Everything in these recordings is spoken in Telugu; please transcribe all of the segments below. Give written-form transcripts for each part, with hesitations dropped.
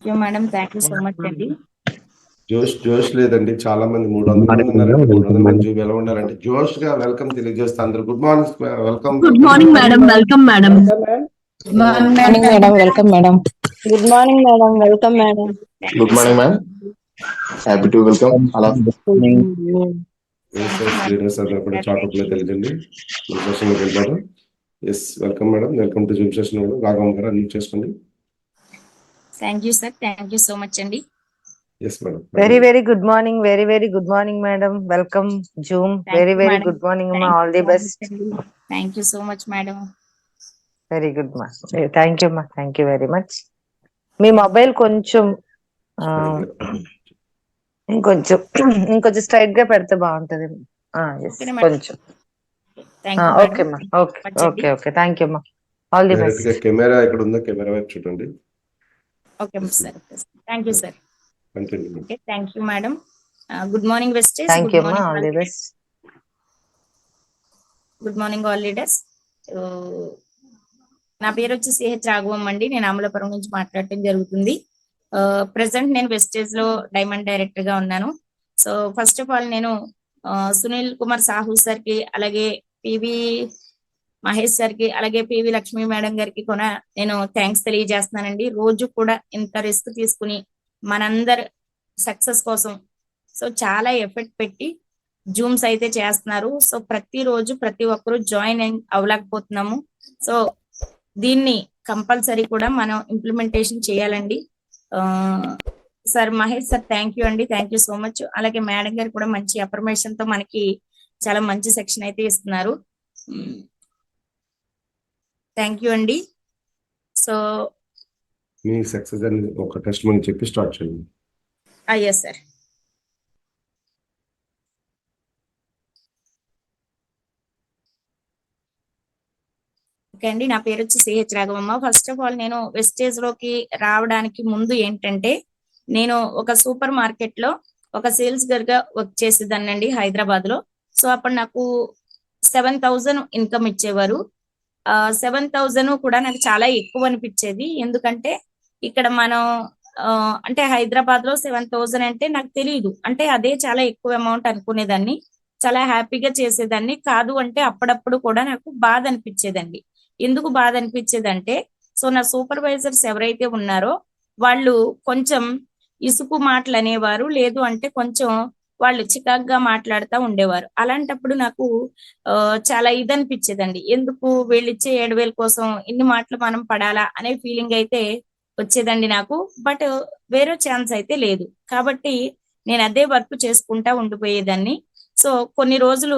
You madam, thank you so much అండి. జోష్ లేదండి, చాలా మంది 300 మంది ఉన్నారంటే 300 మంది జూబ్ ఎలా ఉండాలంటే జోష్ గా వెల్కమ్ తెలియజేస్తా. అందరు good morning, welcome. Good morning madam, welcome madam. Good morning madam, welcome madam. Good morning madam, welcome madam. Good morning ma'am, happy to welcome అలా. లీడర్స్ అందరూ కూడా చాటులో తెలియజండి. సెషన్ లోకి వెళ్ళిపోదాం. Yes, welcome madam, welcome to Zoom session. Madam Raghavam గారు అన్మ్యూట్ చేసుకోండి. Thank you sir, thank you so much అండి. Yes madam. Very good morning, very good morning madam, welcome Zoom. Very good morning అమ్మా, all the best. Thank you so much madam. Very good మా, థ్యాంక్ యూ అమ్మా, థ్యాంక్ యూ వెరీ మచ్. మీ మొబైల్ కొంచెం ఇంకొంచెం స్ట్రైట్ గా పెడితే బాగుంటది. కొంచెం ఓకే అమ్మా, ఓకే థ్యాంక్ యూ అమ్మా, ఆల్ ది బెస్ట్. కెమెరా ఎక్కడ ఉందో కెమెరా వైపు చూడండి. Okay sir, thank you sir. Continue. Okay, thank you madam. Good morning వెస్టేజ్. థ్యాంక్ యూ అమ్మా, all the best. Good morning all leaders. నా పేరు వచ్చి సిహెచ్ రాఘవం అండి. నేను అమలాపురం నుంచి మాట్లాడటం జరుగుతుంది. ప్రెసెంట్ నేను వెస్టేజ్ లో డైమండ్ డైరెక్టర్ గా ఉన్నాను. సో ఫస్ట్ ఆఫ్ ఆల్ నేను సునీల్ కుమార్ సాహు సార్ కి, అలాగే పివి మహేష్ సార్ కి, అలాగే పివి లక్ష్మీ మేడం గారికి కూడా నేను థ్యాంక్స్ తెలియజేస్తున్నానండి. రోజు కూడా ఇంత రిస్క్ తీసుకుని మనందరు సక్సెస్ కోసం సో చాలా ఎఫర్ట్ పెట్టి జూమ్స్ అయితే చేస్తున్నారు. సో ప్రతిరోజు ప్రతి ఒక్కరు జాయిన్ అవ్వలేకపోతున్నాము. సో దీన్ని కంపల్సరీ కూడా మనం ఇంప్లిమెంటేషన్ చేయాలండి. Sir Mahesh sir thank you అండి, థ్యాంక్ యూ సో మచ్. అలాగే మేడం గారు కూడా మంచి అఫర్మేషన్ తో మనకి చాలా మంచి సెక్షన్ అయితే ఇస్తున్నారు. థ్యాంక్ యూ అండి. సో మీ సక్సెస్ అని ఒక టెస్టిమనీ చెప్పి స్టార్ట్ చేయండి. Yes sir. ఓకే అండి, నా పేరు వచ్చి CH Raghavamma. First of all నేను వెస్టేజ్ లోకి రావడానికి ముందు ఏంటంటే, నేను ఒక సూపర్ మార్కెట్ లో ఒక సేల్స్ గర్ల్ గా వర్క్ చేసేదాన్నండి హైదరాబాద్ లో. సో అప్పుడు నాకు 7,000 ఇన్కమ్ ఇచ్చేవారు. 7,000 కూడా నాకు చాలా ఎక్కువ అనిపించేది. ఎందుకంటే ఇక్కడ మనం అంటే హైదరాబాద్ లో 7,000 అంటే నాకు తెలియదు, అంటే అదే చాలా ఎక్కువ అమౌంట్ అనుకునేదాన్ని. చాలా హ్యాపీగా చేసేదాన్ని కాదు. అంటే అప్పుడప్పుడు కూడా నాకు బాధ అనిపించేదండి. ఎందుకు బాధ అనిపించేదంటే, సో నా సూపర్వైజర్స్ ఎవరైతే ఉన్నారో వాళ్ళు కొంచెం ఇసుకు మాటలు అనేవారు, లేదు అంటే కొంచెం వాళ్ళు చికాగ్గా మాట్లాడుతూ ఉండేవారు. అలాంటప్పుడు నాకు చాలా ఇది అనిపించేదండి, ఎందుకు వీళ్ళిచ్చే 7,000 కోసం ఇన్ని మాటలు మనం పడాలా అనే ఫీలింగ్ అయితే వచ్చేదండి నాకు. బట్ వేరే ఛాన్స్ అయితే లేదు, కాబట్టి నేను అదే వర్క్ చేసుకుంటా ఉండిపోయేదాన్ని. సో కొన్ని రోజులు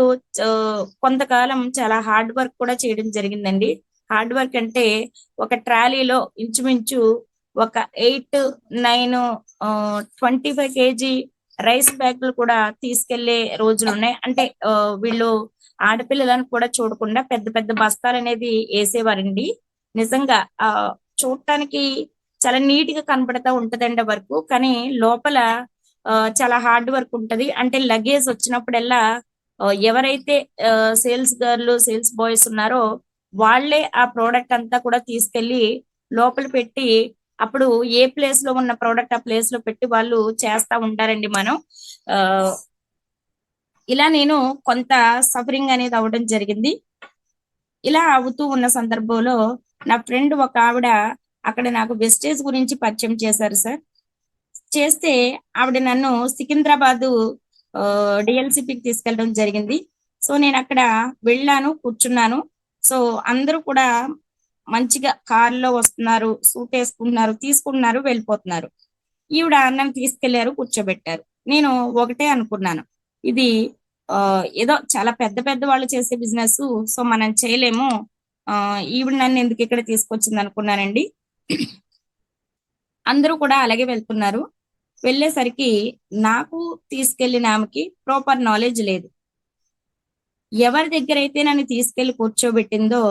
కొంతకాలం చాలా హార్డ్ వర్క్ కూడా చేయడం జరిగిందండి. హార్డ్ వర్క్ అంటే ఒక ట్రాలీలో ఇంచుమించు ఒక 8, 9, 25 kg రైస్ బ్యాగులు కూడా తీసుకెళ్లే రోజులు ఉన్నాయి. అంటే వీళ్ళు ఆడపిల్లలను కూడా చూడకుండా పెద్ద పెద్ద బస్తాలు అనేది వేసేవారండి. నిజంగా చూడటానికి చాలా నీట్ గా కనబడతా ఉంటదండి వర్క్, కానీ లోపల చాలా హార్డ్ వర్క్ ఉంటది. అంటే లగేజ్ వచ్చినప్పుడల్లా ఎవరైతే సేల్స్ గర్ల్ సేల్స్ బాయ్స్ ఉన్నారో వాళ్లే ఆ ప్రోడక్ట్ అంతా కూడా తీసుకెళ్లి లోపల పెట్టి, అప్పుడు ఏ ప్లేస్ లో ఉన్న ప్రోడక్ట్ ఆ ప్లేస్ లో పెట్టి వాళ్ళు చేస్తా ఉంటారండి. మనం ఇలా నేను కొంత సఫరింగ్ అనేది అవ్వడం జరిగింది. ఇలా అవుతూ ఉన్న సందర్భంలో నా ఫ్రెండ్ ఒక ఆవిడ అక్కడ నాకు వెస్టేజ్ గురించి పరిచయం చేశారు సార్. చేస్తే ఆవిడ నన్ను సికింద్రాబాద్ డిఎల్సిపికి తీసుకెళ్ళడం జరిగింది. సో నేను అక్కడ వెళ్ళాను, కూర్చున్నాను. సో అందరూ కూడా మంచిగా కారులో వస్తున్నారు, సూట్ వేసుకుంటున్నారు, తీసుకుంటున్నారు, వెళ్ళిపోతున్నారు. ఈవిడ నన్ను తీసుకెళ్లారు, కూర్చోబెట్టారు. నేను ఒకటే అనుకున్నాను, ఇది ఏదో చాలా పెద్ద పెద్ద వాళ్ళు చేసే బిజినెస్, సో మనం చేయలేము, ఈవిడ నన్ను ఎందుకు ఇక్కడ తీసుకొచ్చింది అనుకున్నానండి. అందరూ కూడా అలాగే వెళ్తున్నారు. వెళ్ళేసరికి నాకు తీసుకెళ్లిన ఆమెకి ప్రాపర్ నాలెడ్జ్ లేదు. ఎవరి దగ్గర అయితే నన్ను తీసుకెళ్లి కూర్చోబెట్టిందో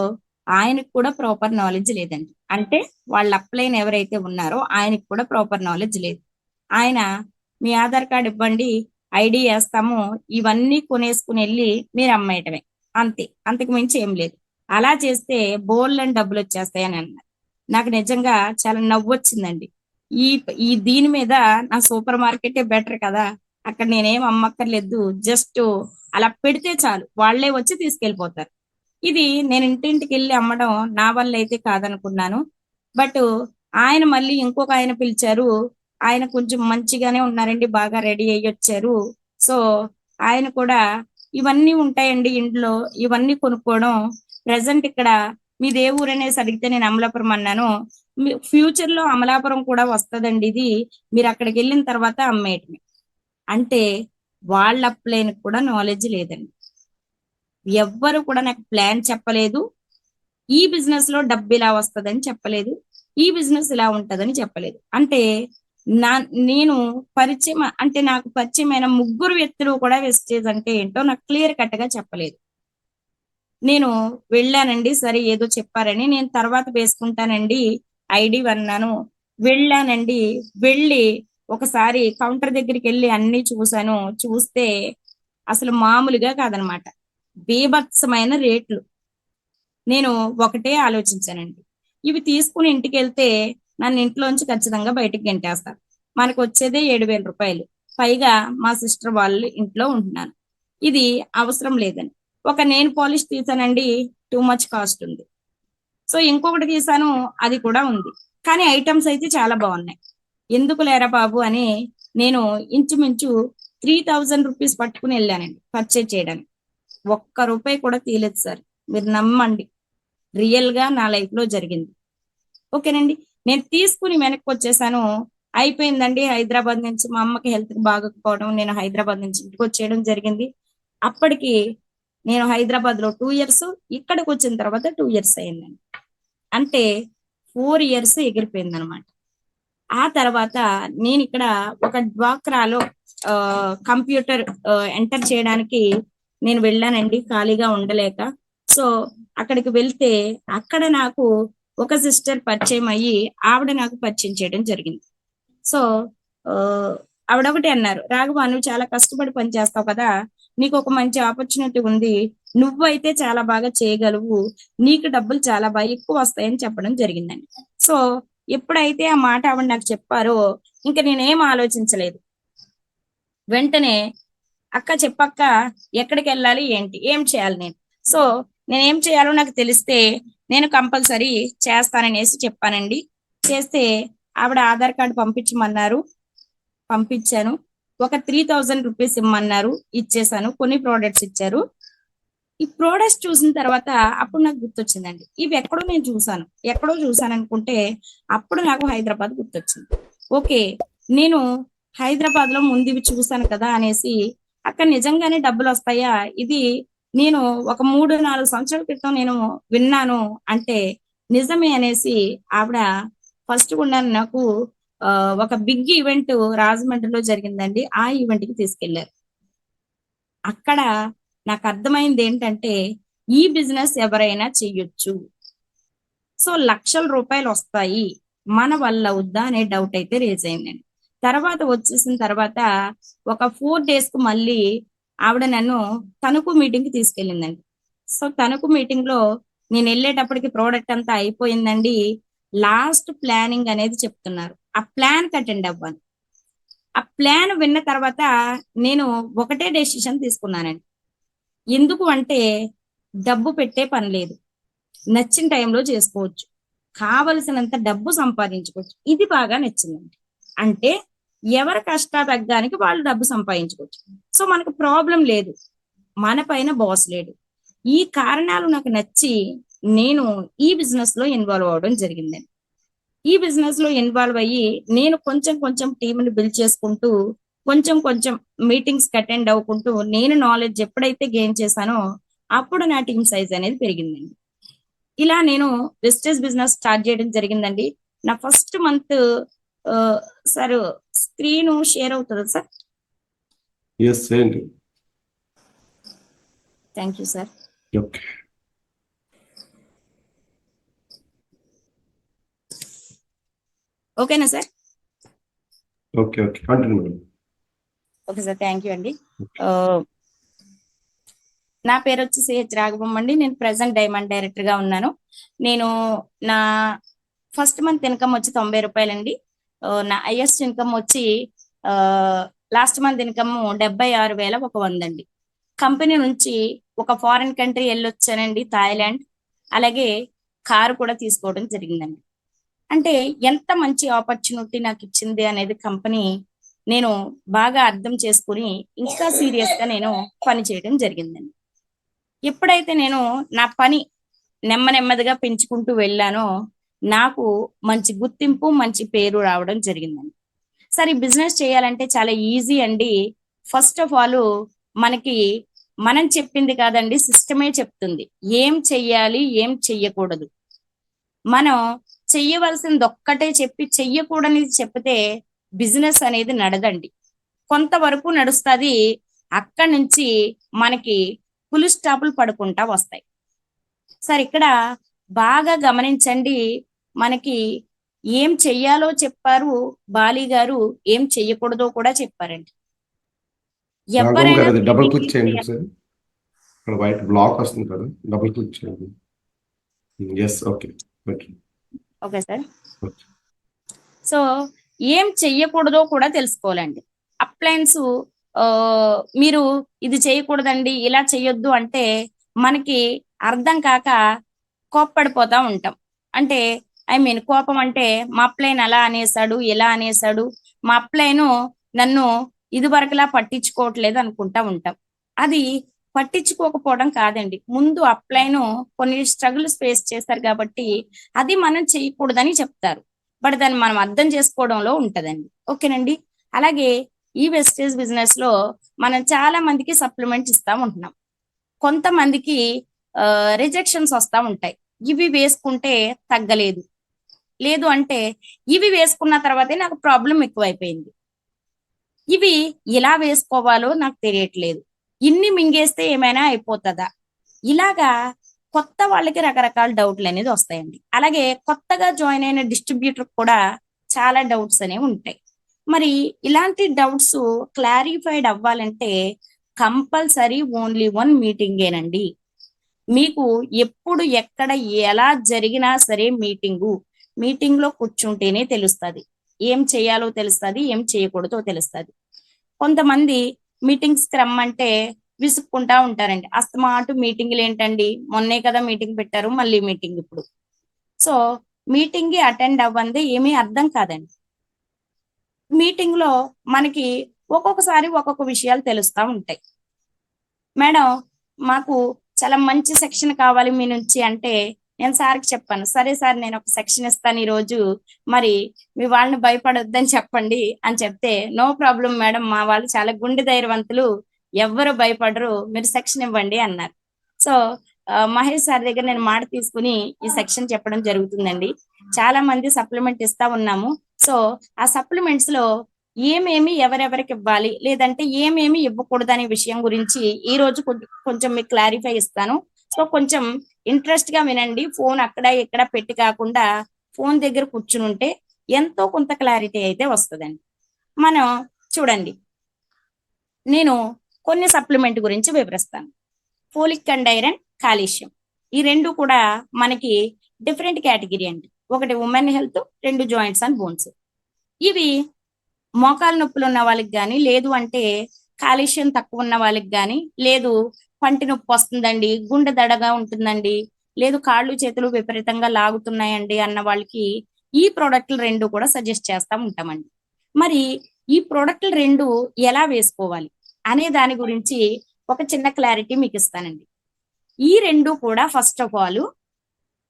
ఆయనకు కూడా ప్రాపర్ నాలెడ్జ్ లేదండి. అంటే వాళ్ళ అప్లైన్ ఎవరైతే ఉన్నారో ఆయనకు కూడా ప్రాపర్ నాలెడ్జ్ లేదు. ఆయన మీ ఆధార్ కార్డు ఇవ్వండి, ఐడి వేస్తాము, ఇవన్నీ కొనేసుకుని వెళ్ళి మీరు అమ్మేయటమే, అంతే, అంతకు మించి ఏం లేదు. అలా చేస్తే బోల్డ్ అని డబ్బులు వచ్చేస్తాయని అన్నారు. నాకు నిజంగా చాలా నవ్వు వచ్చిందండి. ఈ ఈ దీని మీద నా సూపర్ మార్కెటే బెటర్ కదా, అక్కడ నేనేం అమ్మక్కర్లేదు, జస్ట్ అలా పెడితే చాలు వాళ్ళే వచ్చి తీసుకెళ్ళిపోతారు. ఇది నేను ఇంటింటికి వెళ్ళి అమ్మడం నా వల్ల అయితే కాదనుకున్నాను. బట్ ఆయన మళ్ళీ ఇంకొక ఆయన పిలిచారు. ఆయన కొంచెం మంచిగానే ఉన్నారండి, బాగా రెడీ అయ్యి వచ్చారు. సో ఆయన కూడా ఇవన్నీ ఉంటాయండి ఇంట్లో, ఇవన్నీ కొనుక్కోవడం. ప్రెసెంట్ ఇక్కడ మీది ఏ ఊరు అనేసి అడిగితే నేను అమలాపురం అన్నాను. ఫ్యూచర్ లో అమలాపురం కూడా వస్తదండి, ఇది మీరు అక్కడికి వెళ్ళిన తర్వాత అమ్మేయటమే. అంటే వాళ్ళ అప్లైన్ కూడా నాలెడ్జ్ లేదండి. ఎవ్వరు కూడా నాకు ప్లాన్ చెప్పలేదు. ఈ బిజినెస్ లో డబ్బు ఇలా వస్తుందని చెప్పలేదు, ఈ బిజినెస్ ఇలా ఉంటదని చెప్పలేదు. అంటే నేను పరిచయం, అంటే నాకు పరిచయమైన 3 వ్యక్తులు కూడా వెస్టేజ్ అంటే ఏంటో నాకు క్లియర్ కట్ గా చెప్పలేదు. నేను వెళ్ళానండి, సరే ఏదో చెప్పారని నేను తర్వాత వేసుకుంటానండి ఐడి అన్నాను. వెళ్ళానండి, వెళ్ళి ఒకసారి కౌంటర్ దగ్గరికి వెళ్ళి అన్ని చూసాను. చూస్తే అసలు మామూలుగా కాదనమాట, బీభత్సమైన రేట్లు. నేను ఒకటే ఆలోచించానండి, ఇవి తీసుకుని ఇంటికి వెళ్తే నన్ను ఇంట్లోంచి ఖచ్చితంగా బయటికి గెంటేస్తారు. మనకు వచ్చేదే 7,000 రూపాయలు, పైగా మా సిస్టర్ వాళ్ళు ఇంట్లో ఉంటున్నాను. ఇది అవసరం లేదని ఒక నెయిల్ పాలిష్ తీసానండి, టూ మచ్ కాస్ట్ ఉంది. సో ఇంకొకటి తీసాను, అది కూడా ఉంది. కానీ ఐటమ్స్ అయితే చాలా బాగున్నాయి. ఎందుకు లేరా బాబు అని నేను ఇంచుమించు 3,000 రూపీస్ పట్టుకుని వెళ్ళానండి పర్చేజ్ చేయడానికి. ఒక్క రూపాయి కూడా తీయలేదు సార్, మీరు నమ్మండి. రియల్ గా నా లైఫ్ లో జరిగింది. ఓకేనండి, నేను తీసుకుని వెనక్కి వచ్చేసాను. అయిపోయిందండి. హైదరాబాద్ నుంచి మా అమ్మకి హెల్త్ బాగోకపోవడం, నేను హైదరాబాద్ నుంచి ఇంటికి వచ్చేయడం జరిగింది. అప్పటికి నేను హైదరాబాద్ లో 2 ఇయర్స్, ఇక్కడికి వచ్చిన తర్వాత 2 ఇయర్స్ అయిందండి. అంటే 4 ఇయర్స్ ఎగిరిపోయింది అనమాట. ఆ తర్వాత నేను ఇక్కడ ఒక డ్వాక్రాలో కంప్యూటర్ ఎంటర్ చేయడానికి నేను వెళ్ళానండి, ఖాళీగా ఉండలేక. సో అక్కడికి వెళ్తే అక్కడ నాకు ఒక సిస్టర్ పరిచయం అయ్యి ఆవిడ నాకు పరిచయం చేయడం జరిగింది. సో ఆవిడ ఒకటి అన్నారు, రాఘవ నువ్వు చాలా కష్టపడి పని చేస్తావు కదా, నీకు ఒక మంచి ఆపర్చునిటీ ఉంది, నువ్వైతే చాలా బాగా చేయగలవు, నీకు డబ్బులు చాలా బాగా ఎక్కువ వస్తాయని చెప్పడం జరిగిందండి. సో ఎప్పుడైతే ఆ మాట ఆవిడ నాకు చెప్పారో ఇంకా నేనేం ఆలోచించలేదు. వెంటనే అక్క చెప్పక్క, ఎక్కడికి వెళ్ళాలి, ఏంటి, ఏం చేయాలి నేను. సో నేనేం చేయాలో నాకు తెలిస్తే నేను కంపల్సరీ చేస్తాననేసి చెప్పానండి. చేస్తే ఆవిడ ఆధార్ కార్డు పంపించమన్నారు, పంపించాను. ఒక 3,000 రూపీస్ ఇమ్మన్నారు, ఇచ్చేసాను. కొన్ని ప్రోడక్ట్స్ ఇచ్చారు. ఈ ప్రోడక్ట్స్ చూసిన తర్వాత అప్పుడు నాకు గుర్తొచ్చిందండి, ఇవి ఎక్కడో నేను చూసాను, ఎక్కడో చూసాను అనుకుంటే అప్పుడు నాకు హైదరాబాద్ గుర్తొచ్చింది. ఓకే, నేను హైదరాబాద్ లో ముందు ఇవి చూసాను కదా అనేసి, అక్కడ నిజంగానే డబ్బులు వస్తాయా, ఇది నేను ఒక 3-4 సంవత్సరాల క్రితం నేను విన్నాను అంటే నిజమే అనేసి ఆవిడ ఫస్ట్ కూడా నాకు ఒక బిగ్ ఈవెంట్ రాజమండ్రిలో జరిగిందండి, ఆ ఈవెంట్ కి తీసుకెళ్లారు. అక్కడ నాకు అర్థమైంది ఏంటంటే ఈ బిజినెస్ ఎవరైనా చెయ్యొచ్చు, సో లక్షల రూపాయలు వస్తాయి, మన వల్ల అవుద్దా అనే డౌట్ అయితే రేజ్ అయిందండి. తర్వాత వచ్చేసిన తర్వాత ఒక 4 days కు మళ్ళీ ఆవిడ నన్ను తణుకు మీటింగ్ కి తీసుకెళ్ళిందండి. సో తణుకు మీటింగ్ లో నేను వెళ్ళేటప్పటికి ప్రోడక్ట్ అంతా అయిపోయిందండి. లాస్ట్ ప్లానింగ్ అనేది చెప్తున్నారు, ఆ ప్లాన్ కి అటెండ్ అవ్వాలి. ఆ ప్లాన్ విన్న తర్వాత నేను ఒకటే డెసిషన్ తీసుకున్నానండి. ఎందుకు అంటే డబ్బు పెట్టే పని లేదు, నచ్చిన టైంలో చేసుకోవచ్చు, కావలసినంత డబ్బు సంపాదించుకోవచ్చు. ఇది బాగా నచ్చిందండి. అంటే ఎవరి కష్టాతగ్గానికి వాళ్ళు డబ్బు సంపాదించుకోవచ్చు. సో మనకు ప్రాబ్లం లేదు, మన పైన బాస్ లేడు. ఈ కారణాలు నాకు నచ్చి నేను ఈ బిజినెస్ లో ఇన్వాల్వ్ అవ్వడం జరిగిందండి. ఈ బిజినెస్ లో ఇన్వాల్వ్ అయ్యి నేను కొంచెం కొంచెం టీంని బిల్డ్ చేసుకుంటూ, కొంచెం కొంచెం మీటింగ్స్ కి అటెండ్ అవ్వకుంటూ, నేను నాలెడ్జ్ ఎప్పుడైతే గెయిన్ చేశానో అప్పుడు నా టీమ్ సైజ్ అనేది పెరిగిందండి. ఇలా నేను వెస్టేజ్ బిజినెస్ స్టార్ట్ చేయడం జరిగిందండి. నా first month sir screen share అవుతుంది సార్? ఎస్ చేయండి. Thank you sir. ఓకే, ఓకేనా sir? Okay, okay, continue madam. Okay sir, thank you అండి. నా పేరు వచ్చి సిహెచ్ రాఘవమ్మ అండి. నేను ప్రెసెంట్ డైమండ్ డైరెక్టర్ గా ఉన్నాను. నేను నా ఫస్ట్ మంత్ ఇన్కమ్ వచ్చి 90 రూపాయలండి. నా హైయెస్ట్ ఇన్కమ్ వచ్చి లాస్ట్ మంత్ ఇన్కమ్ 76,100 అండి. కంపెనీ నుంచి ఒక ఫారిన్ కంట్రీ వెళ్ళొచ్చానండి, థాయిలాండ్. అలాగే కారు కూడా తీసుకోవడం జరిగిందండి. అంటే ఎంత మంచి ఆపర్చునిటీ నాకు ఇచ్చింది అనేది కంపెనీ నేను బాగా అర్థం చేసుకుని ఇంకా సీరియస్ గా నేను పని చేయడం జరిగిందండి. ఎప్పుడైతే నేను నా పని నెమ్మదిగా పెంచుకుంటూ వెళ్ళానో నాకు మంచి గుర్తింపు, మంచి పేరు రావడం జరిగిందండి. సరే, బిజినెస్ చేయాలంటే చాలా ఈజీ అండి. ఫస్ట్ ఆఫ్ ఆల్ మనకి మనం చెప్పింది కాదండి, సిస్టమే చెప్తుంది ఏం చెయ్యాలి, ఏం చెయ్యకూడదు. మనం చెయ్యవలసింది ఒక్కటే చెప్పి చెయ్యకూడనిది చెప్తే బిజినెస్ అనేది నడదండి. కొంతవరకు నడుస్తుంది, అక్కడి నుంచి మనకి ఫుల్ స్టాపులు పడుకుంటా వస్తాయి. సరే, ఇక్కడ బాగా గమనించండి. మనకి ఏం చెయ్యాలో చెప్పారు బాలి గారు, ఏం చెయ్యకూడదో కూడా చెప్పారండి. రాఘవం గారు అది డబుల్ మీటింగ్ క్లిక్ చేయండి ఒకసారి. ఇక్కడ వైట్ బ్లాక్ వస్తుంది కదా, డబుల్ క్లిక్ చేయండి. Yes, okay. Okay sir. So ఏం చెయ్యకూడదో కూడా తెలుసుకోవాలండి. అప్లయన్స్ మీరు ఇది చేయకూడదండి, ఇలా చేయొద్దు అంటే మనకి అర్థం కాక కోప్పడిపోతా ఉంటాం. అంటే కోపం అంటే మా అప్లైన్ అలా అనేసాడు, ఇలా అనేసాడు, మా అప్లైన్ నన్ను ఇదివరకులా పట్టించుకోవట్లేదు అనుకుంటా ఉంటాం. అది పట్టించుకోకపోవడం కాదండి. ముందు అప్లైన్ కొన్ని స్ట్రగుల్స్ ఫేస్ చేస్తారు కాబట్టి అది మనం చేయకూడదని చెప్తారు. బట్ దాన్ని మనం అర్థం చేసుకోవడంలో ఉంటదండి. ఓకేనండి. అలాగే ఈ వెస్టేజ్ బిజినెస్ లో మనం చాలా మందికి సప్లిమెంట్ ఇస్తా ఉంటున్నాం. కొంతమందికి రిజెక్షన్స్ వస్తా ఉంటాయి. ఇవి వేసుకుంటే తగ్గలేదు, లేదు అంటే ఇవి వేసుకున్న తర్వాతే నాకు ప్రాబ్లం ఎక్కువైపోయింది, ఇవి ఎలా వేసుకోవాలో నాకు తెలియట్లేదు, ఇన్ని మింగేస్తే ఏమైనా అయిపోతుందా, ఇలాగా కొత్త వాళ్ళకి రకరకాల డౌట్లు అనేది వస్తాయండి. అలాగే కొత్తగా జాయిన్ అయిన డిస్ట్రిబ్యూటర్ కూడా చాలా డౌట్స్ అనేవి ఉంటాయి. మరి ఇలాంటి డౌట్స్ క్లారిఫైడ్ అవ్వాలంటే కంపల్సరీ ఓన్లీ 1 మీటింగేనండి. మీకు ఎప్పుడు ఎక్కడ ఎలా జరిగినా సరే మీటింగ్ లో కూర్చుంటేనే తెలుస్తుంది, ఏం చేయాలో తెలుస్తుంది, ఏం చేయకూడదో తెలుస్తుంది. కొంతమంది మీటింగ్స్ కి రమ్మంటే విసుక్కుంటా ఉంటారండి. అస్తమాటు మీటింగ్లు ఏంటండి, మొన్నే కదా మీటింగ్ పెట్టారు, మళ్ళీ మీటింగ్ ఇప్పుడు. సో మీటింగ్ అటెండ్ అవ్వందే ఏమీ అర్థం కాదండి. మీటింగ్ లో మనకి ఒక్కొక్కసారి ఒక్కొక్క విషయాలు తెలుస్తా ఉంటాయి. మేడం, మాకు చాలా మంచి సెక్షన్ కావాలి మీ నుంచి అంటే నేను సార్కి చెప్పాను, సరే సార్ నేను ఒక సెక్షన్ ఇస్తాను ఈ రోజు, మరి మీ వాళ్ళని భయపడొద్దని చెప్పండి అని చెప్తే, నో ప్రాబ్లం మేడం, మా వాళ్ళు చాలా గుండె ధైర్యవంతులు, ఎవ్వరు భయపడరు, మీరు సెక్షన్ ఇవ్వండి అన్నారు. సో మహేష్ సార్ దగ్గర నేను మాట తీసుకుని ఈ సెక్షన్ చెప్పడం జరుగుతుందండి. చాలా మంది సప్లిమెంట్ ఇస్తా ఉన్నాము. సో ఆ సప్లిమెంట్స్ లో ఏమేమి ఎవరెవరికి ఇవ్వాలి, లేదంటే ఏమేమి ఇవ్వకూడదు అనే విషయం గురించి ఈ రోజు కొంచెం మీకు క్లారిఫై ఇస్తాను. సో కొంచెం ఇంట్రెస్ట్ గా వినండి. ఫోన్ అక్కడ ఇక్కడ పెట్టి కాకుండా ఫోన్ దగ్గర కూర్చుని ఉంటే ఎంతో కొంత క్లారిటీ అయితే వస్తుందండి. మనం చూడండి, నేను కొన్ని సప్లిమెంట్ గురించి వివరిస్తాను. ఫోలిక్ అండ్ ఐరన్, కాల్షియం, ఈ రెండు కూడా మనకి డిఫరెంట్ కేటగిరీ అండి. ఒకటి women health, 2 joints and bones. ఇవి మోకాల నొప్పులు ఉన్న వాళ్ళకి కానీ, లేదు అంటే కాల్షియం తక్కువ ఉన్న వాళ్ళకి కానీ, లేదు పంటి నొప్పి వస్తుందండి, గుండె దడగా ఉంటుందండి, లేదు కాళ్ళు చేతులు విపరీతంగా లాగుతున్నాయండి అన్న వాళ్ళకి ఈ ప్రోడక్ట్లు 2 కూడా సజెస్ట్ చేస్తా ఉంటామండి. మరి ఈ ప్రోడక్ట్లు 2 ఎలా వేసుకోవాలి అనే దాని గురించి ఒక చిన్న క్లారిటీ మీకు ఇస్తానండి. ఈ 2 కూడా ఫస్ట్ ఆఫ్ ఆల్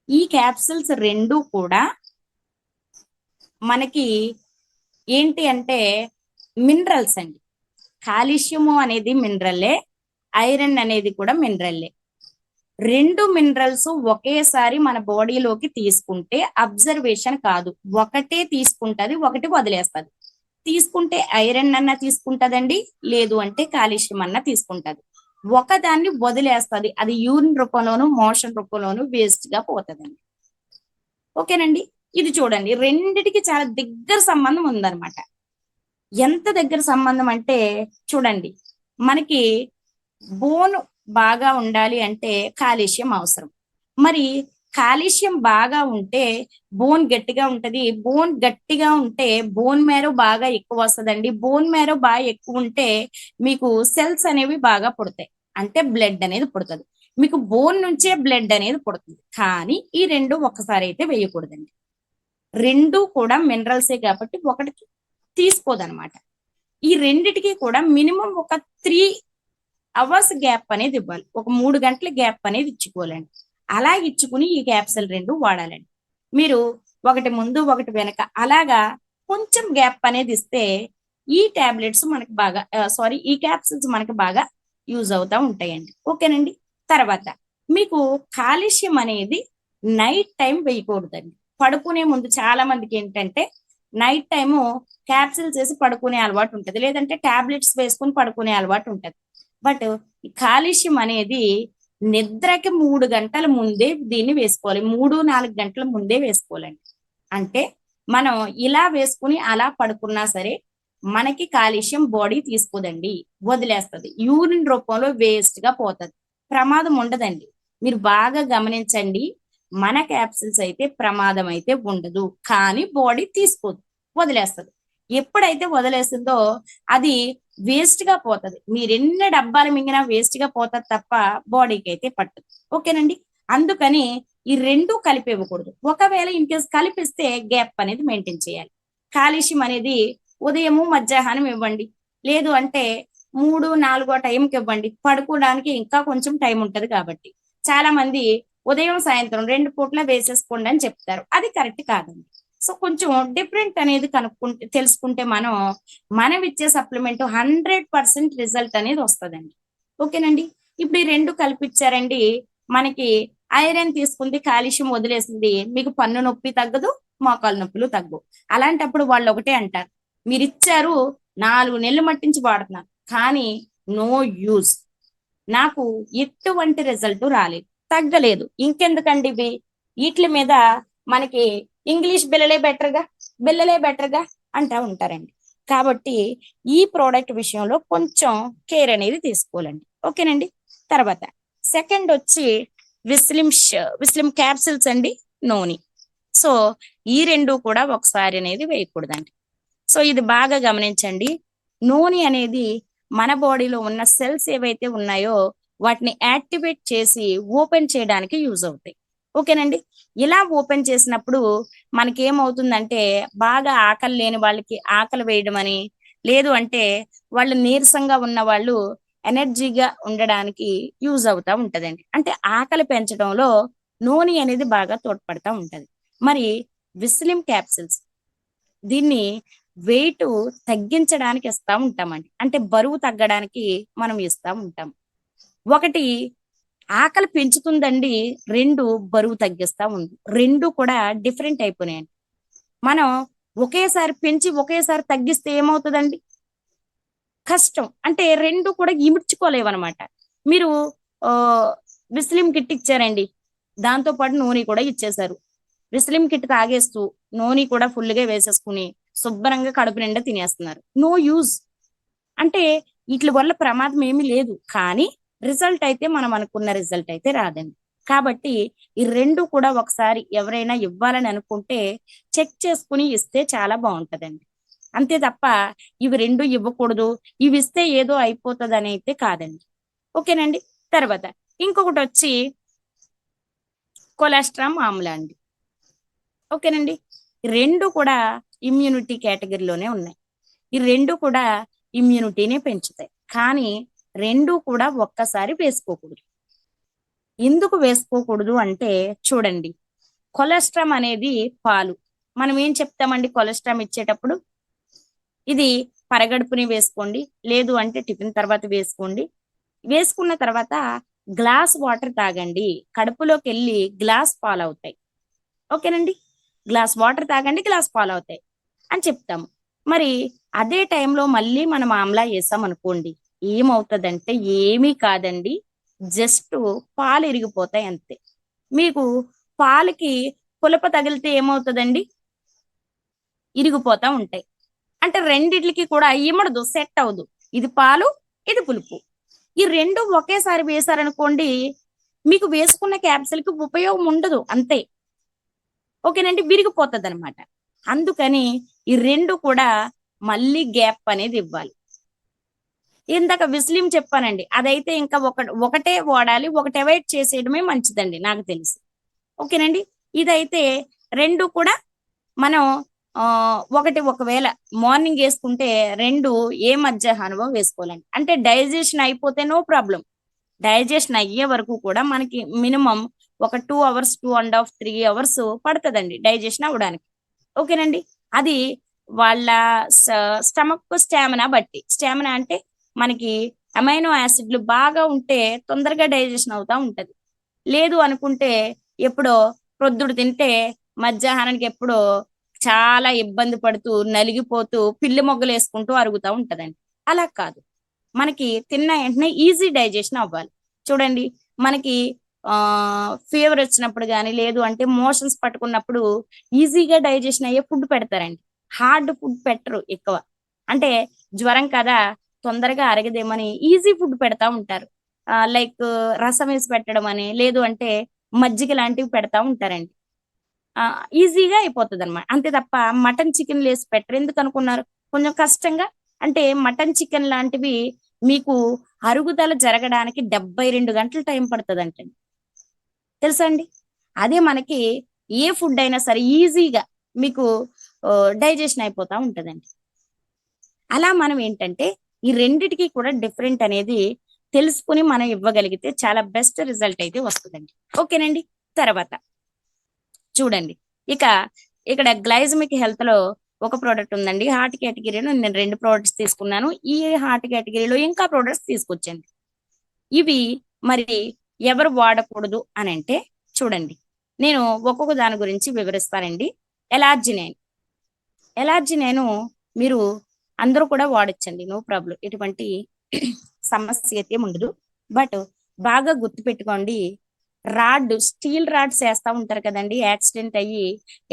ఈ క్యాప్సిల్స్ 2 కూడా మనకి ఏంటి అంటే మినరల్స్ అండి. కాల్షియము అనేది మినరల్లే, ఐరన్ అనేది కూడా మినరల్లే. 2 మినరల్స్ ఒకేసారి మన బాడీలోకి తీసుకుంటే అబ్జర్వేషన్ కాదు, ఒకటే తీసుకుంటది, ఒకటి వదిలేస్తుంది. తీసుకుంటే ఐరన్ అన్న తీసుకుంటదండి, లేదు అంటే కాల్షియం అన్న తీసుకుంటది. ఒకదాన్ని వదిలేస్తుంది, అది యూరిన్ రూపంలోను మోషన్ రూపంలోను వేస్ట్ గా పోతుందండి. ఓకేనండి. ఇది చూడండి, రెండిటికి చాలా దగ్గర సంబంధం ఉందన్నమాట. ఎంత దగ్గర సంబంధం అంటే చూడండి, మనకి బోన్ బాగా ఉండాలి అంటే కాల్షియం అవసరం. మరి కాల్షియం బాగా ఉంటే బోన్ గట్టిగా ఉంటది. బోన్ గట్టిగా ఉంటే బోన్ మ్యారో బాగా ఎక్కువ వస్తదండి. బోన్ మ్యారో బాగా ఎక్కువ ఉంటే మీకు సెల్స్ అనేవి బాగా పుడతాయి. అంటే బ్లడ్ అనేది పుడతది. మీకు బోన్ నుంచే బ్లడ్ అనేది పుడుతుంది. కానీ ఈ 2 ఒక్కసారి అయితే వేయకూడదండి. 2 కూడా మినరల్సే కాబట్టి ఒకటికి తీసుకోదన్నమాట. ఈ రెండిటికి కూడా మినిమం ఒక 3 అవర్స్ గ్యాప్ అనేది ఇవ్వాలి. ఒక 3 గంటల గ్యాప్ అనేది ఇచ్చుకోవాలండి. అలా ఇచ్చుకుని ఈ క్యాప్సూల్ 2 వాడాలండి. మీరు ఒకటి ముందు ఒకటి వెనక అలాగా కొంచెం గ్యాప్ అనేది ఇస్తే ఈ టాబ్లెట్స్ మనకి బాగా ఈ క్యాప్సూల్స్ మనకి బాగా యూజ్ అవుతా ఉంటాయండి. ఓకేనండి. తర్వాత మీకు కాల్షియం అనేది నైట్ టైం వేయకూడదండి. పడుకునే ముందు చాలా మందికి ఏంటంటే నైట్ టైము క్యాప్సూల్స్ వేసి పడుకునే అలవాటు ఉంటది. లేదంటే టాబ్లెట్స్ వేసుకుని పడుకునే అలవాటు ఉంటది. బట్ ఈ కాల్షియం అనేది నిద్రకి 3 గంటల ముందే దీన్ని వేసుకోవాలి. 3-4 గంటల ముందే వేసుకోవాలండి. అంటే మనం ఇలా వేసుకుని అలా పడుకున్నా సరే మనకి కాల్షియం బాడీ తీసుకోదండి, వదిలేస్తది. యూరిన్ రూపంలో వేస్ట్ గా పోతది. ప్రమాదం ఉండదండి. మీరు బాగా గమనించండి. మన క్యాప్సూల్స్ అయితే ప్రమాదం అయితే ఉండదు, కానీ బాడీ తీసుకోదు, వదిలేస్తది. ఎప్పుడైతే వదిలేసిందో అది వేస్ట్ గా పోతది. మీరు ఎన్ని డబ్బాలు మింగినా వేస్ట్ గా పోతది తప్ప బాడీకి అయితే పట్టదు. ఓకేనండి. అందుకని ఈ 2 కలిపి ఇవ్వకూడదు. ఒకవేళ ఇన్ కేస్ కలిపిస్తే గ్యాప్ అనేది మెయింటైన్ చేయాలి. కాల్షియం అనేది ఉదయము మధ్యాహ్నం ఇవ్వండి. లేదు అంటే 3-4 టైంకి ఇవ్వండి. పడుకోవడానికి ఇంకా కొంచెం టైం ఉంటది కాబట్టి. చాలా మంది ఉదయం సాయంత్రం 2 పూట్ల వేసేసుకోండి అని చెప్తారు. అది కరెక్ట్ కాదండి. సో కొంచెం డిఫరెంట్ అనేది తెలుసుకుంటే మనం ఇచ్చే సప్లిమెంట్ 100% రిజల్ట్ అనేది వస్తుందండి. ఓకేనండి. ఇప్పుడు ఈ 2 కల్పించారండి. మనకి ఐరన్ తీసుకుంది, కాల్షియం వదిలేసింది. మీకు పన్ను నొప్పి తగ్గదు, మోకాలు నొప్పులు తగ్గవు. అలాంటప్పుడు వాళ్ళు ఒకటే అంటారు, మీరు ఇచ్చారు 4 నెలలు మట్టించి వాడుతున్నారు, కానీ నో యూజ్, నాకు ఎటువంటి రిజల్ట్ రాలేదు, తగ్గలేదు, ఇంకెందుకండి ఇవి, వీటి మీద మనకి ఇంగ్లీష్ బిల్లలే బెటర్గా అంటా ఉంటారండి. కాబట్టి ఈ ప్రోడక్ట్ విషయంలో కొంచెం కేర్ అనేది తీసుకోవాలండి. ఓకేనండి. తర్వాత సెకండ్ వచ్చి విస్లిమ్ క్యాప్సిల్స్ అండి, నోని. సో ఈ 2 కూడా ఒకసారి అనేది వేయకూడదండి. సో ఇది బాగా గమనించండి. నూనె అనేది మన బాడీలో ఉన్న సెల్స్ ఏవైతే ఉన్నాయో వాటిని యాక్టివేట్ చేసి ఓపెన్ చేయడానికి యూజ్ అవుతాయి. ఓకేనండి. ఇలా ఓపెన్ చేసినప్పుడు మనకి ఏమవుతుందంటే బాగా ఆకలి లేని వాళ్ళకి ఆకలి వేయడం అని, లేదు అంటే వాళ్ళు నీరసంగా ఉన్న వాళ్ళు ఎనర్జీగా ఉండడానికి యూజ్ అవుతా ఉంటదండి. అంటే ఆకలి పెంచడంలో నూనె అనేది బాగా తోడ్పడతా ఉంటది. మరి విస్లిమ్ క్యాప్సిల్స్ దీన్ని వెయిట్ తగ్గించడానికి ఇస్తా ఉంటామండి. అంటే బరువు తగ్గడానికి మనం ఇస్తా ఉంటాం. ఒకటి ఆకలి పెంచుతుందండి, 2 బరువు తగ్గిస్తా ఉంది. 2 కూడా డిఫరెంట్ అయిపోయినాయండి. మనం ఒకేసారి పెంచి ఒకేసారి తగ్గిస్తే ఏమవుతుందండి, కష్టం. అంటే 2 కూడా ఇముడ్చుకోలేవన్నమాట. మీరు విస్లిమ్ కిట్ ఇచ్చారండి, దాంతో పాటు నూనె కూడా ఇచ్చేశారు. విస్లిమ్ కిట్ తాగేస్తూ నూనె కూడా ఫుల్గా వేసేసుకుని శుభ్రంగా కడుపు నిండా తినేస్తున్నారు. No use. అంటే వీటి వల్ల ప్రమాదం ఏమీ లేదు, కానీ రిజల్ట్ అయితే మనం అనుకున్న రిజల్ట్ అయితే రాదండి. కాబట్టి ఈ 2 కూడా ఒకసారి ఎవరైనా ఇవ్వాలని అనుకుంటే చెక్ చేసుకుని ఇస్తే చాలా బాగుంటదండి. అంతే తప్ప ఇవి 2 ఇవ్వకూడదు, ఇవి ఇస్తే ఏదో అయిపోతుంది అని అయితే కాదండి. ఓకేనండి. తర్వాత ఇంకొకటి వచ్చి కొలెస్ట్రాల్ ఆమ్లా అండి. ఓకేనండి. 2 కూడా ఇమ్యూనిటీ కేటగిరీలోనే ఉన్నాయి. ఈ 2 కూడా ఇమ్యూనిటీనే పెంచుతాయి, కానీ 2 కూడా ఒక్కసారి వేసుకోకూడదు. ఎందుకు వేసుకోకూడదు అంటే చూడండి, కొలెస్ట్రాల్ అనేది పాలు. మనం ఏం చెప్తామండి కొలెస్ట్రాల్ ఇచ్చేటప్పుడు, ఇది పరగడుపుని వేసుకోండి, లేదు అంటే టిఫిన్ తర్వాత వేసుకోండి. వేసుకున్న తర్వాత గ్లాస్ వాటర్ తాగండి, కడుపులోకి వెళ్ళి గ్లాస్ పాలు అవుతాయి. ఓకేనండి. గ్లాస్ వాటర్ తాగండి, గ్లాస్ పాలు అవుతాయి అని చెప్తాము. మరి అదే టైంలో మళ్ళీ మనం ఆమ్లా వేసాం అనుకోండి, ఏమవుతుందంటే ఏమీ కాదండి, జస్ట్ పాలు ఇరిగిపోతాయి అంతే. మీకు పాలకి పులప తగిలితే ఏమవుతుందండి, ఇరిగిపోతా ఉంటాయి. అంటే రెండిట్లకి కూడా ఇమడదు, సెట్ అవ్వదు. ఇది పాలు, ఇది పులుపు. ఈ 2 ఒకేసారి వేసారనుకోండి, మీకు వేసుకున్న క్యాప్సిల్కి ఉపయోగం ఉండదు, అంతే. ఓకేనండి, విరిగిపోతుంది అనమాట. అందుకని ఈ రెండు కూడా మళ్ళీ గ్యాప్ అనేది ఇవ్వాలి. ఇందాక విస్లిం చెప్పానండి, అదైతే ఇంకా ఒకటే వాడాలి, ఒకటి అవాయిడ్ చేసేయడమే మంచిదండి నాకు తెలిసి. ఓకేనండి, ఇదైతే రెండు కూడా మనం ఒకవేళ మార్నింగ్ వేసుకుంటే రెండు ఏ మధ్యాహ్నమో వేసుకోవాలండి. అంటే డైజెషన్ అయిపోతే నో ప్రాబ్లం. డైజెషన్ అయ్యే వరకు కూడా మనకి మినిమం ఒక 2 hours 2.5 3 hours పడుతుందండి డైజెషన్ అవ్వడానికి. ఓకేనండి, అది వాళ్ళ స్టమక్ స్టామినా బట్టి. స్టామినా అంటే మనకి అమైనో యాసిడ్లు బాగా ఉంటే తొందరగా డైజెషన్ అవుతా ఉంటది. లేదు అనుకుంటే ఎప్పుడో ప్రొద్దుడు తింటే మధ్యాహ్నానికి ఎప్పుడో చాలా ఇబ్బంది పడుతూ నలిగిపోతూ పిల్లి మొగ్గలు వేసుకుంటూ అరుగుతూ ఉంటదండి. అలా కాదు, మనకి తిన్న వెంటనే ఈజీ డైజెషన్ అవ్వాలి. చూడండి, మనకి ఫీవర్ వచ్చినప్పుడు కానీ లేదు అంటే మోషన్స్ పట్టుకున్నప్పుడు ఈజీగా డైజెషన్ అయ్యే ఫుడ్ పెడతారండి. హార్డ్ ఫుడ్ పెట్టరు ఎక్కువ. అంటే జ్వరం కదా, తొందరగా అరగదేమని ఈజీ ఫుడ్ పెడతా ఉంటారు. లైక్ రసం వేసి పెట్టడం అని, లేదు అంటే మజ్జిగ లాంటివి పెడతా ఉంటారండి. ఈజీగా అయిపోతుంది అనమాట. అంతే తప్ప మటన్ చికెన్ వేసి పెట్టరు. ఎందుకు అనుకున్నారు? కొంచెం కష్టంగా. అంటే మటన్ చికెన్ లాంటివి మీకు అరుగుదల జరగడానికి 72 గంటలు టైం పడుతుంది అంటండి, తెలుసా అండి? అదే మనకి ఏ ఫుడ్ అయినా సరే ఈజీగా మీకు డైజెషన్ అయిపోతా ఉంటదండి. అలా మనం ఏంటంటే ఈ రెండిటికి కూడా డిఫరెంట్ అనేది తెలుసుకుని మనం ఇవ్వగలిగితే చాలా బెస్ట్ రిజల్ట్ అయితే వస్తుందండి. ఓకేనండి, తర్వాత చూడండి, ఇక్కడ గ్లైజమిక్ హెల్త్ లో ఒక ప్రోడక్ట్ ఉందండి. హార్ట్ కేటగిరీలో నేను 2 ప్రోడక్ట్స్ తీసుకున్నాను. ఈ హార్ట్ కేటగిరీలో ఇంకా ప్రోడక్ట్స్ తీసుకొచ్చండి. ఇవి మరి ఎవరు వాడకూడదు అని అంటే చూడండి, నేను ఒక్కొక్క దాని గురించి వివరిస్తానండి. ఎలార్జినేను మీరు అందరూ కూడా వాడచ్చండి, నో ప్రాబ్లం, ఎటువంటి సమస్య అయితే ఉండదు. బట్ బాగా గుర్తుపెట్టుకోండి, స్టీల్ రాడ్స్ వేస్తా ఉంటారు కదండి. యాక్సిడెంట్ అయ్యి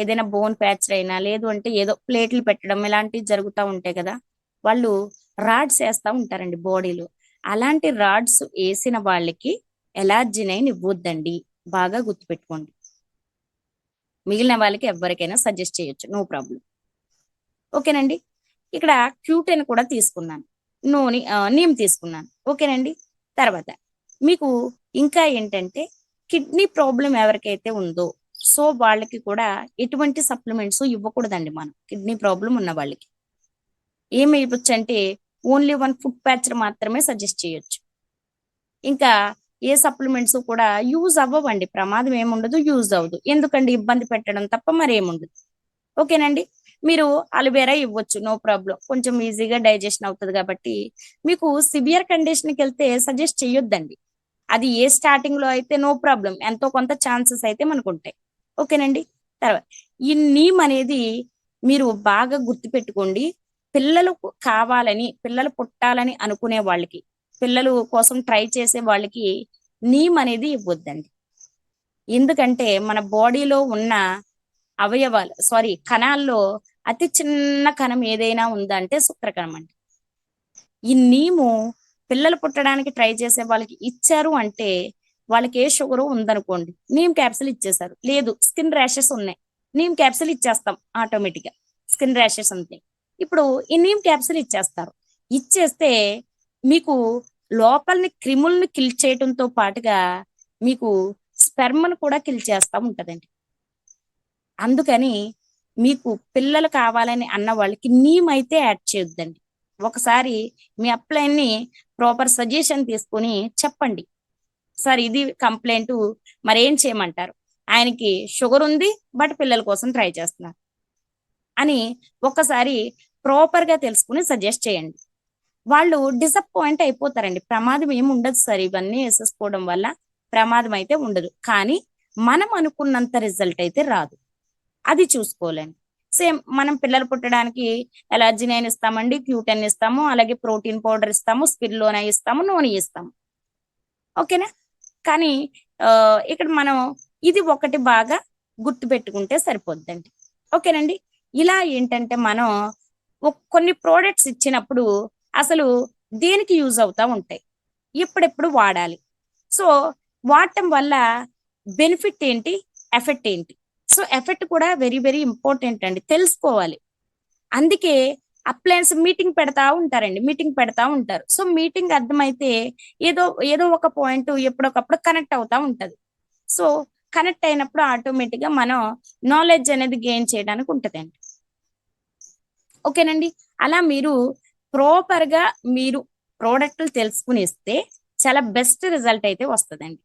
ఏదైనా బోన్ ఫ్రాక్చర్ అయినా లేదు అంటే ఏదో ప్లేట్లు పెట్టడం ఇలాంటివి జరుగుతూ ఉంటాయి కదా, వాళ్ళు రాడ్స్ వేస్తా ఉంటారండి బాడీలో. అలాంటి రాడ్స్ వేసిన వాళ్ళకి ఎలార్జినైన్ ఇవ్వద్దండి, బాగా గుర్తుపెట్టుకోండి. మిగిలిన వాళ్ళకి ఎవరికైనా సజెస్ట్ చేయొచ్చు, నో ప్రాబ్లం. ఓకేనండి, ఇక్కడ క్యూటెన్ కూడా తీసుకున్నాను, నీమ్ తీసుకున్నాను. ఓకేనండి, తర్వాత మీకు ఇంకా ఏంటంటే కిడ్నీ ప్రాబ్లం ఎవరికైతే ఉందో సో వాళ్ళకి కూడా ఎటువంటి సప్లిమెంట్స్ ఇవ్వకూడదండి. మనం కిడ్నీ ప్రాబ్లం ఉన్న వాళ్ళకి ఏమి ఇవ్వచ్చు అంటే ఓన్లీ 1 ఫుడ్ ప్యాచర్ మాత్రమే సజెస్ట్ చేయొచ్చు. ఇంకా ఏ సప్లిమెంట్స్ కూడా యూజ్ అవ్వవండి, ప్రమాదం ఏముండదు, యూజ్ అవ్వదు. ఎందుకండి, ఇబ్బంది పెట్టడం తప్ప మరేముండదు. ఓకేనండి, మీరు అలోవెరా ఇవ్వచ్చు, నో ప్రాబ్లం, కొంచెం ఈజీగా డైజెషన్ అవుతుంది కాబట్టి. మీకు సివియర్ కండిషన్కి వెళ్తే సజెస్ట్ చేయొద్దండి. అది ఏ స్టార్టింగ్ లో అయితే నో ప్రాబ్లం, ఎంతో కొంత ఛాన్సెస్ అయితే మనకు ఉంటాయి. ఓకేనండి, తర్వాత ఈ నీమ్ అనేది మీరు బాగా గుర్తుపెట్టుకోండి. పిల్లలు కావాలని, పిల్లలు పుట్టాలని అనుకునే వాళ్ళకి, పిల్లలు కోసం ట్రై చేసే వాళ్ళకి నీమ్ అనేది ఇవ్వద్దండి. ఎందుకంటే మన బాడీలో ఉన్న కణాల్లో అతి చిన్న కణం ఏదైనా ఉందంటే శుక్రకణం అండి. ఈ నీము పిల్లలు పుట్టడానికి ట్రై చేసే వాళ్ళకి ఇచ్చారు అంటే వాళ్ళకి ఏ షుగర్ ఉందనుకోండి, నీమ్ క్యాప్సిల్ ఇచ్చేసారు. లేదు స్కిన్ ర్యాషెస్ ఉన్నాయి, నీమ్ క్యాప్సిల్ ఇచ్చేస్తాం ఆటోమేటిక్ గా. స్కిన్ ర్యాషెస్ ఉంటాయి, ఇప్పుడు ఈ నీమ్ క్యాప్సిల్ ఇచ్చేస్తారు. ఇచ్చేస్తే మీకు లోపలిని క్రిములను కిల్ చేయడంతో పాటుగా మీకు స్పెర్మ్ను కూడా కిల్ చేస్తా ఉంటదండి. అందుకని మీకు పిల్లలు కావాలని అన్న వాళ్ళకి నీమ్ అయితే యాడ్ చేయొద్దండి. ఒకసారి మీ అప్లైన్ని ప్రాపర్ సజెషన్ తీసుకుని చెప్పండి, సార్ ఇది కంప్లైంట్, మరి ఏం చేయమంటారు, ఆయనకి షుగర్ ఉంది బట్ పిల్లల కోసం ట్రై చేస్తున్నారు అని ఒక్కసారి ప్రాపర్ గా తెలుసుకుని సజెస్ట్ చేయండి. వాళ్ళు డిసప్పాయింట్ అయిపోతారండి. ప్రమాదం ఏమి ఉండదు సార్, ఇవన్నీ వేసేసుకోవడం వల్ల ప్రమాదం అయితే ఉండదు, కానీ మనం అనుకున్నంత రిజల్ట్ అయితే రాదు, అది చూసుకోవాలండి. సేమ్ మనం పిల్లలు పుట్టడానికి ఎలార్జినైన్ ఇస్తామండి, క్యూటెన్ ఇస్తాము, అలాగే ప్రోటీన్ పౌడర్ ఇస్తాము, స్పిరులినా ఇస్తాము, నూనె ఇస్తాము. ఓకేనా, కానీ ఇక్కడ మనం ఇది ఒకటి బాగా గుర్తు పెట్టుకుంటే సరిపోద్దండి. ఓకేనండి, ఇలా ఏంటంటే మనం కొన్ని ప్రోడక్ట్స్ ఇచ్చినప్పుడు అసలు దేనికి యూజ్ అవుతా ఉంటాయి, ఎప్పుడెప్పుడు వాడాలి. సో వాడటం వల్ల బెనిఫిట్ ఏంటి, ఎఫెక్ట్ ఏంటి. సో ఎఫెక్ట్ కూడా వెరీ వెరీ ఇంపార్టెంట్ అండి, తెలుసుకోవాలి. అందుకే అప్లయన్స్ మీటింగ్ పెడతా ఉంటారు. సో మీటింగ్ అర్థమైతే ఏదో ఏదో ఒక పాయింట్ ఎప్పుడొకప్పుడు కనెక్ట్ అవుతా ఉంటది. సో కనెక్ట్ అయినప్పుడు ఆటోమేటిక్ గా మనం నాలెడ్జ్ అనేది గెయిన్ చేయడానికి ఉంటదండి. ఓకేనండి. అలా మీరు ప్రాపర్ గా మీరు ప్రోడక్ట్లు తెలుసుకుని ఇస్తే చాలా బెస్ట్ రిజల్ట్ అయితే వస్తుందండి.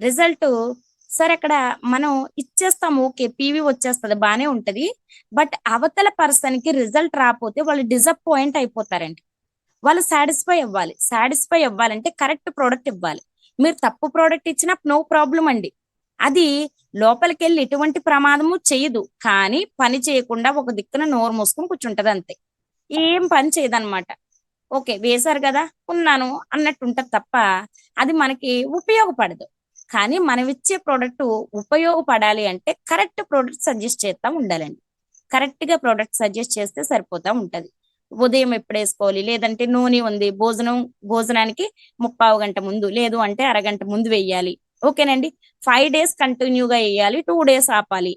రిజల్ట్ సరే అక్కడ మనం ఇచ్చేస్తాము, ఓకే పీవీ వచ్చేస్తుంది, బానే ఉంటది. బట్ అవతల పర్సన్ కి రిజల్ట్ రాకపోతే వాళ్ళు డిసప్పాయింట్ అయిపోతారండి. వాళ్ళు సాటిస్ఫై అవ్వాలంటే కరెక్ట్ ప్రోడక్ట్ ఇవ్వాలి. మీరు తప్పు ప్రోడక్ట్ ఇచ్చినా నో ప్రాబ్లం అండి, అది లోపలికి వెళ్ళి ఎటువంటి ప్రమాదము చేయదు. కానీ పని చేయకుండా ఒక దిక్కున నోరు మూసుకొని కూర్చుంటది అంతే, ఏం పని చేయదన్నమాట. ఓకే వేశారు కదా ఉన్నాను అన్నట్టు ఉంటది తప్ప అది మనకి ఉపయోగపడదు. కానీ మనం ఇచ్చే ప్రోడక్ట్ ఉపయోగపడాలి అంటే కరెక్ట్ ప్రోడక్ట్ సజెస్ట్ చేస్తా ఉండాలండి. కరెక్ట్ గా ప్రోడక్ట్ సజెస్ట్ చేస్తే సరిపోతా ఉంటది. ఉదయం ఎప్పుడు వేసుకోవాలి, లేదంటే నూనె ఉంది, భోజనానికి 30 గంట ముందు, లేదు అంటే అరగంట ముందు వేయాలి. ఓకేనండి. 5 days కంటిన్యూగా వేయాలి, 2 days ఆపాలి,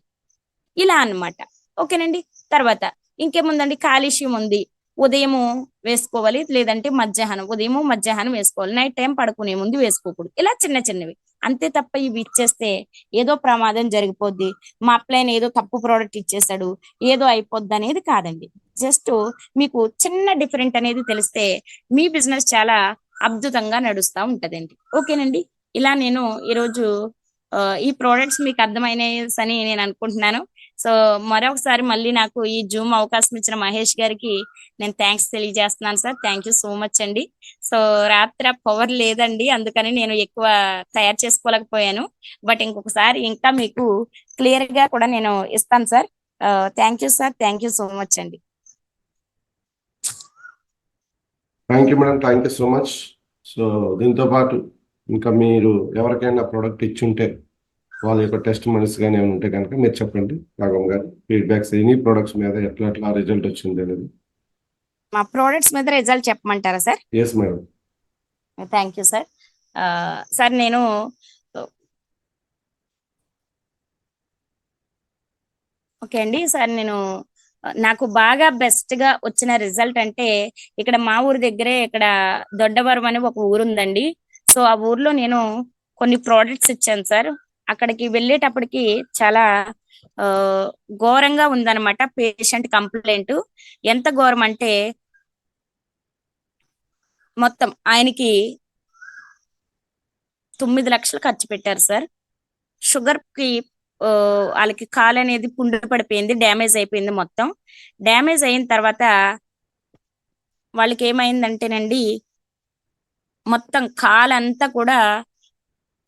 ఇలా అన్నమాట. ఓకేనండి. తర్వాత ఇంకేముందండి, కాల్షియం ఉంది, ఉదయము వేసుకోవాలి, లేదంటే మధ్యాహ్నం వేసుకోవాలి, నైట్ టైం పడుకునే ముందు వేసుకోకూడదు. ఇలా చిన్న చిన్నవి అంతే తప్ప ఇవి ఇచ్చేస్తే ఏదో ప్రమాదం జరిగిపోద్ది, మా అప్లైన్ ఏదో తప్పు ప్రోడక్ట్ ఇచ్చేసాడు, ఏదో అయిపోద్ది అనేది కాదండి. జస్ట్ మీకు చిన్న డిఫరెంట్ అనేది తెలిస్తే మీ బిజినెస్ చాలా అద్భుతంగా నడుస్తూ ఉంటదండి. ఓకేనండి. ఇలా నేను ఈరోజు ఈ ప్రోడక్ట్స్ మీకు అర్థమైనాయి అని నేను అనుకుంటున్నాను. సో మరొకసారి మళ్ళీ నాకు ఈ జూమ్ అవకాశం ఇచ్చిన మహేష్ గారికి నేను థ్యాంక్స్ తెలియజేస్తున్నాను sir. Thank you so much అండి. సో రాత్రి పవర్ లేదండి, అందుకని నేను ఎక్కువ తయారు చేసుకోలేకపోయాను. బట్ ఇంకొకసారి ఇంకా మీకు క్లియర్ గా కూడా నేను ఇస్తాను sir. Thank you sir, thank you so much అండి. Thank you madam, thank you so much. So దీంతో పాటు ఇంకా మీరు ఎవరికైనా ప్రోడక్ట్ ఇచ్చుంటే వాళ్ళ యొక్క టెస్ట్ మనీస్ కానీ ఏమైనా ఉంటే కనుక మీరు చెప్పండి రాఘవ్ గారు. ఫీడ్బ్యాక్స్ ఎనీ ప్రోడక్ట్స్ మీద ఎట్లా రిజల్ట్ వచ్చింది అనేది. మా ప్రోడక్ట్స్ మీద రిజల్ట్ చెప్పమంటారా sir? Yes madam. Thank you sir. Sir నేను ఓకే అండి సార్, నాకు బాగా బెస్ట్ గా వచ్చిన రిజల్ట్ అంటే ఇక్కడ మా ఊరి దగ్గరే ఇక్కడ దొడ్డవరం అని ఒక ఊరు ఉందండి. సో ఆ ఊర్లో నేను కొన్ని ప్రోడక్ట్స్ ఇచ్చాను సార్. అక్కడికి వెళ్ళేటప్పటికి చాలా ఘోరంగా ఉందన్నమాట పేషెంట్ కంప్లైంట్. ఎంత ఘోరం అంటే మొత్తం ఆయనకి 9 లక్షలు ఖర్చు పెట్టారు సార్. షుగర్ కి వాళ్ళకి కాలు అనేది పుండు పడిపోయింది, డ్యామేజ్ అయిపోయింది. మొత్తం డ్యామేజ్ అయిన తర్వాత వాళ్ళకి ఏమైందంటేనండి మొత్తం కాలంతా కూడా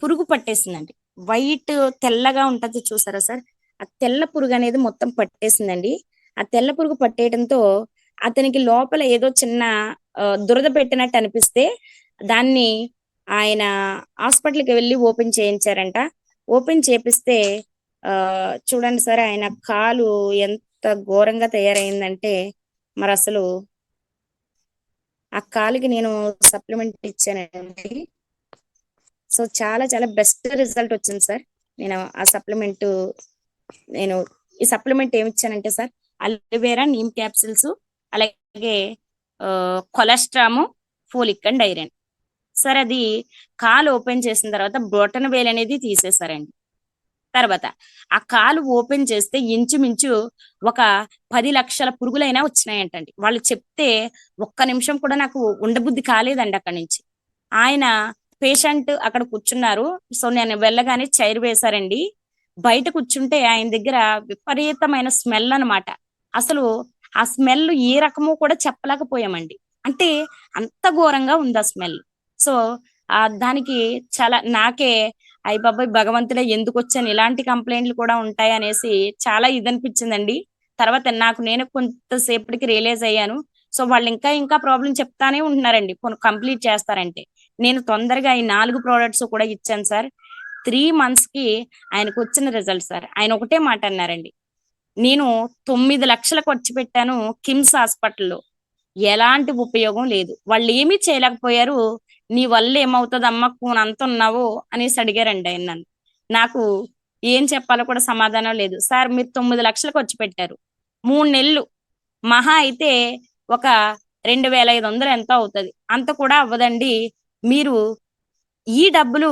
పురుగు పట్టేసిందండి. వైట్ తెల్లగా ఉంటది చూసారా సార్, ఆ తెల్ల పురుగు అనేది మొత్తం పట్టేసిందండి. ఆ తెల్ల పురుగు పట్టేయడంతో అతనికి లోపల ఏదో చిన్న దురద పెట్టినట్టు అనిపిస్తే దాన్ని ఆయన హాస్పిటల్కి వెళ్ళి ఓపెన్ చేయించారంట. ఓపెన్ చేపిస్తే చూడండి సార్, ఆయన కాలు ఎంత ఘోరంగా తయారైందంటే మరి అసలు ఆ కాలుకి నేను సప్లిమెంట్ ఇచ్చానండి. సో చాలా చాలా బెస్ట్ రిజల్ట్ వచ్చింది సార్. ఈ సప్లిమెంట్ ఏమి ఇచ్చానంటే సార్, అలోవేరా, నీమ్ క్యాప్సిల్స్, అలాగే కొలెస్ట్రాము, ఫోలిక్ అండ్ ఐరన్ సార్. అది కాలు ఓపెన్ చేసిన తర్వాత బ్రోటన్ వేల్ అనేది తీసేశారండి. తర్వాత ఆ కాలు ఓపెన్ చేస్తే ఇంచుమించు ఒక 10 లక్షల పురుగులైనా వచ్చినాయంటండి. వాళ్ళు చెప్తే ఒక్క నిమిషం కూడా నాకు ఉండబుద్ధి కాలేదండి. అక్కడి నుంచి ఆయన పేషెంట్ అక్కడ కూర్చున్నారు. సో నేను వెళ్ళగానే చైర్ వేశారండి. బయట కూర్చుంటే ఆయన దగ్గర విపరీతమైన స్మెల్ అన్నమాట. అసలు ఆ స్మెల్ ఏ రకమో కూడా చెప్పలేకపోయామండి. అంటే అంత ఘోరంగా ఉంది ఆ స్మెల్. సో దానికి చాలా నాకే అయ్య బాబాయ్ భగవంతుడే ఎందుకు వచ్చాను, ఇలాంటి కంప్లైంట్లు కూడా ఉంటాయి అనేసి చాలా ఇదనిపించిందండి. తర్వాత నేను కొంతసేపటికి రియలైజ్ అయ్యాను. సో వాళ్ళు ఇంకా ప్రాబ్లం చెప్తానే ఉంటున్నారండి, కంప్లీట్ చేస్తారంటే. నేను తొందరగా ఈ 4 ప్రోడక్ట్స్ కూడా ఇచ్చాను సార్. 3 months కి ఆయనకు వచ్చిన రిజల్ట్ సార్. ఆయన ఒకటే మాట అన్నారండి, నేను 9 లక్షలు ఖర్చు పెట్టాను కిమ్స్ హాస్పిటల్లో, ఎలాంటి ఉపయోగం లేదు, వాళ్ళు ఏమీ చేయలేకపోయారు, నీ వల్ల ఏమవుతుందమ్మా కూనంత ఉన్నావు అనేసి అడిగారండి ఆయన నన్ను. నాకు ఏం చెప్పాలో కూడా సమాధానం లేదు. సార్ మీరు 9 లక్షలు ఖర్చు పెట్టారు, 3 నెలలు మహా అయితే ఒక 2,500 ఎంతో అవుతుంది, అంత కూడా అవ్వదండి. మీరు ఈ డబ్బులు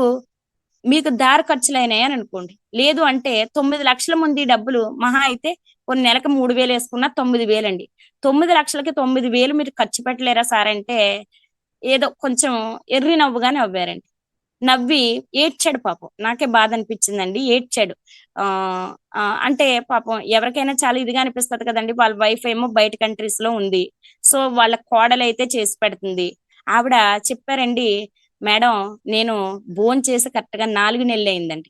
మీకు దారి ఖర్చులైనాయి అని అనుకోండి. లేదు అంటే 9 లక్షల ముందు ఈ డబ్బులు మహా అయితే కొన్ని నెలకు 3,000 వేసుకున్నా 9,000 అండి. 9 లక్షలకి 9,000 మీరు ఖర్చు పెట్టలేరా సార్ అంటే ఏదో కొంచెం ఎర్రి నవ్వుగానే నవ్వారండి. నవ్వి ఏడ్చాడు పాపం. నాకే బాధ అనిపించిందండి, ఏడ్చాడు. ఆ అంటే పాపం ఎవరికైనా చాలా ఇదిగా అనిపిస్తుంది కదండి. వాళ్ళ వైఫ్ ఏమో బయట కంట్రీస్ లో ఉంది, సో వాళ్ళ కోడలైతే చేసి పెడుతుంది. ఆవిడ చెప్పారండి, మేడం నేను భోంచేసి కరెక్ట్ గా 4 నెలలు అయిందండి,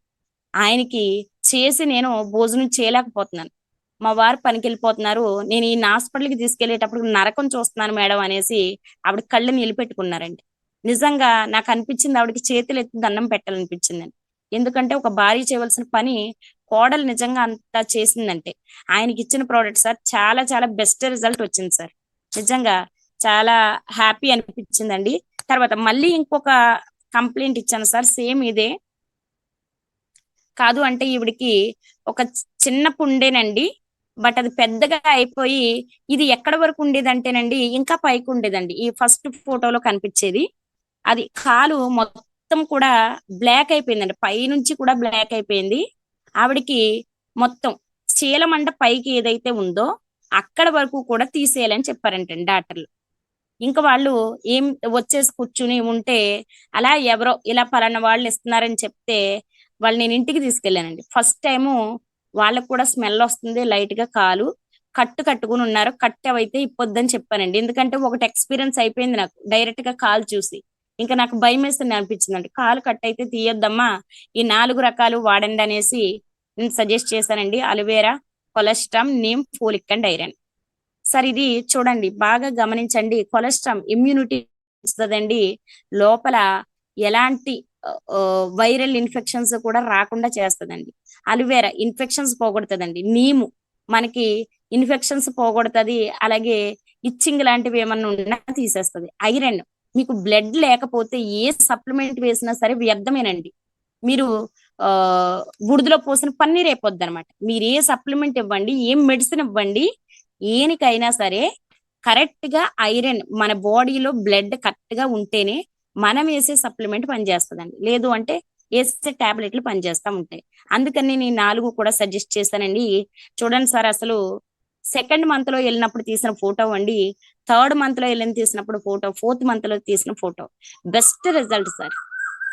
ఆయనకి చేసి నేను భోజనం చేయలేకపోతున్నాను, మా వారు పనికి వెళ్ళిపోతున్నారు, నేను ఈ హాస్పిటల్కి తీసుకెళ్లేటప్పుడు నరకం చూస్తున్నాను మేడం అనేసి ఆవిడ కళ్ళు నిలిపెట్టుకున్నారండి. నిజంగా నాకు అనిపించింది, ఆవిడకి చేతులు ఎత్తి దండం పెట్టాలనిపించిందండి. ఎందుకంటే ఒక భార్య చేయవలసిన పని కోడలు నిజంగా అంత చేసిందంటే. ఆయనకి ఇచ్చిన ప్రోడక్ట్ సార్ చాలా చాలా బెస్ట్ రిజల్ట్ వచ్చింది సార్. నిజంగా చాలా హ్యాపీ అనిపించిందండి. తర్వాత మళ్ళీ ఇంకొక కంప్లైంట్ ఇచ్చాను సార్, సేమ్ ఇదే. కాదు అంటే ఈవిడికి ఒక చిన్న పుండేనండి, బట్ అది పెద్దగా అయిపోయి ఇది ఎక్కడ వరకు ఉండేదంటేనండి ఇంకా పైకి ఉండేదండి. ఈ ఫస్ట్ ఫోటోలో కనిపించేది అది కాలు మొత్తం కూడా బ్లాక్ అయిపోయిందండి, పైనుంచి కూడా బ్లాక్ అయిపోయింది. ఆవిడికి మొత్తం చీలమండ పైకి ఏదైతే ఉందో అక్కడ వరకు కూడా తీసేయాలని చెప్పారంటండి డాక్టర్లు. ఇంకా వాళ్ళు ఏం వచ్చేసి కూర్చుని ఉంటే అలా ఎవరో ఇలా పలానా వాళ్ళు ఇస్తున్నారని చెప్తే వాళ్ళు నేను ఇంటికి తీసుకెళ్ళానండి. ఫస్ట్ టైము వాళ్ళకు కూడా స్మెల్ వస్తుంది, లైట్ గా కాలు కట్టుకుని ఉన్నారు. కట్టవైతే ఇప్పొద్దని చెప్పానండి, ఎందుకంటే ఒకటి ఎక్స్పీరియన్స్ అయిపోయింది నాకు డైరెక్ట్ గా కాలు చూసి. ఇంకా నాకు భయం వేస్తుంది అనిపించిందండి, కాలు కట్ అయితే తీయొద్దమ్మా, ఈ 4 రకాలు వాడండి అనేసి నేను సజెస్ట్ చేశానండి. Aloe vera, కొలెస్ట్రామ్, neem, folic and iron. Sir ఇది చూడండి, బాగా గమనించండి. కొలెస్ట్రామ్ ఇమ్యూనిటీ ఇస్తుందండి, లోపల ఎలాంటి వైరల్ ఇన్ఫెక్షన్స్ కూడా రాకుండా చేస్తుందండి. Aloe vera infections పోగొడుతుందండి. నీము మనకి ఇన్ఫెక్షన్స్ పోగొడుతుంది, అలాగే ఇచ్చింగ్ లాంటివి ఏమన్నా ఉన్నా తీసేస్తుంది. ఐరన్ మీకు బ్లడ్ లేకపోతే ఏ సప్లిమెంట్ వేసినా సరే వ్యర్థమేనండి. మీరు ఆ బుడిదలో పోసిన పన్నీర్ అయిపోద్ది అనమాట. మీరు ఏ సప్లిమెంట్ ఇవ్వండి, ఏం మెడిసిన్ ఇవ్వండి, ఏనికైనా సరే కరెక్ట్ గా ఐరన్ మన బాడీలో బ్లడ్ కరెక్ట్ గా ఉంటేనే మనం వేసే సప్లిమెంట్ పనిచేస్తుందండి. లేదు అంటే వేసే టాబ్లెట్లు పనిచేస్తూ ఉంటాయి. అందుకని నేను 4 కూడా సజెస్ట్ చేశానండి. చూడండి సార్, అసలు సెకండ్ మంత్ లో వెళ్ళినప్పుడు తీసిన ఫోటో అండి, థర్డ్ మంత్ లో తీసినప్పుడు ఫోటో, ఫోర్త్ మంత్ లో తీసిన ఫోటో, బెస్ట్ రిజల్ట్ సార్.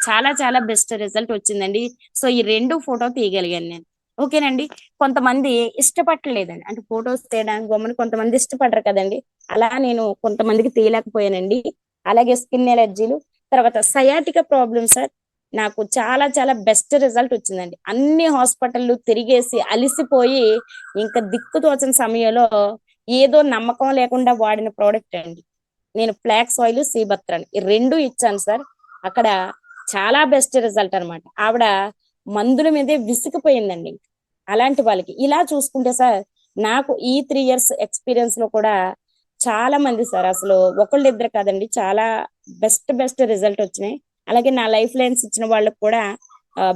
చాలా చాలా బెస్ట్ రిజల్ట్ వచ్చిందండి. సో ఈ 2 ఫోటో తీయగలిగాను నేను. ఓకేనండి. కొంతమంది ఇష్టపడలేదండి, అంటే ఫొటోస్ తీయడానికి గమ్ముని కొంతమంది ఇష్టపడరు కదండి, అలా నేను కొంతమందికి తీయలేకపోయానండి. అలాగే స్కిన్ ఎలర్జీలు, తర్వాత సయాటిక ప్రాబ్లమ్ సార్, నాకు చాలా చాలా బెస్ట్ రిజల్ట్ వచ్చిందండి. అన్ని హాస్పిటల్లు తిరిగేసి అలిసిపోయి ఇంకా దిక్కు తోచని సమయంలో ఏదో నమ్మకం లేకుండా వాడిన ప్రోడక్ట్ అండి నేను ఫ్లాక్స్ ఆయిల్, సీబత్రాన్ ఈ 2 ఇచ్చాను సార్. అక్కడ చాలా బెస్ట్ రిజల్ట్ అనమాట. ఆవిడ మందుల మీదే విసిగిపోయిందండి. అలాంటి వాళ్ళకి ఇలా చూసుకుంటే సార్, నాకు ఈ 3 years ఎక్స్పీరియన్స్ లో కూడా చాలా మంది సార్, అసలు ఒకళ్ళిద్దరు కాదండి, చాలా బెస్ట్ రిజల్ట్ వచ్చినాయి. అలాగే నా లైఫ్ లైన్స్ ఇచ్చిన వాళ్ళకి కూడా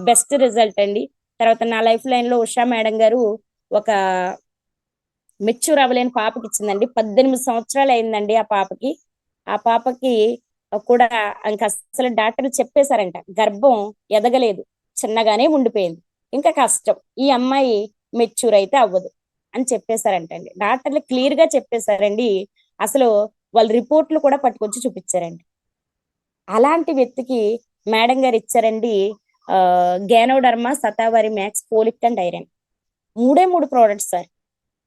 బెస్ట్ రిజల్ట్ అండి. తర్వాత నా లైఫ్ లైన్ లో ఉషా మేడం గారు ఒక మెచ్యూర్ అవ్వలేని పాపకి ఇచ్చిందండి. 18 సంవత్సరాలు అయిందండి ఆ పాపకి కూడా ఇంకా అసలు డాక్టర్లు చెప్పేశారంట, గర్భం ఎదగలేదు, చిన్నగానే ఉండిపోయింది, ఇంకా కష్టం, ఈ అమ్మాయి మెచ్యూర్ అయితే అవ్వదు అని చెప్పేశారంటండి. డాక్టర్లు క్లియర్ గా చెప్పేశారండి. అసలు వాళ్ళ రిపోర్ట్లు కూడా పట్టుకొచ్చి చూపించారండి. అలాంటి వ్యక్తికి మేడం గారు ఇచ్చారండి ganoderma, Shatavari max, folic and iron. 3 products sir.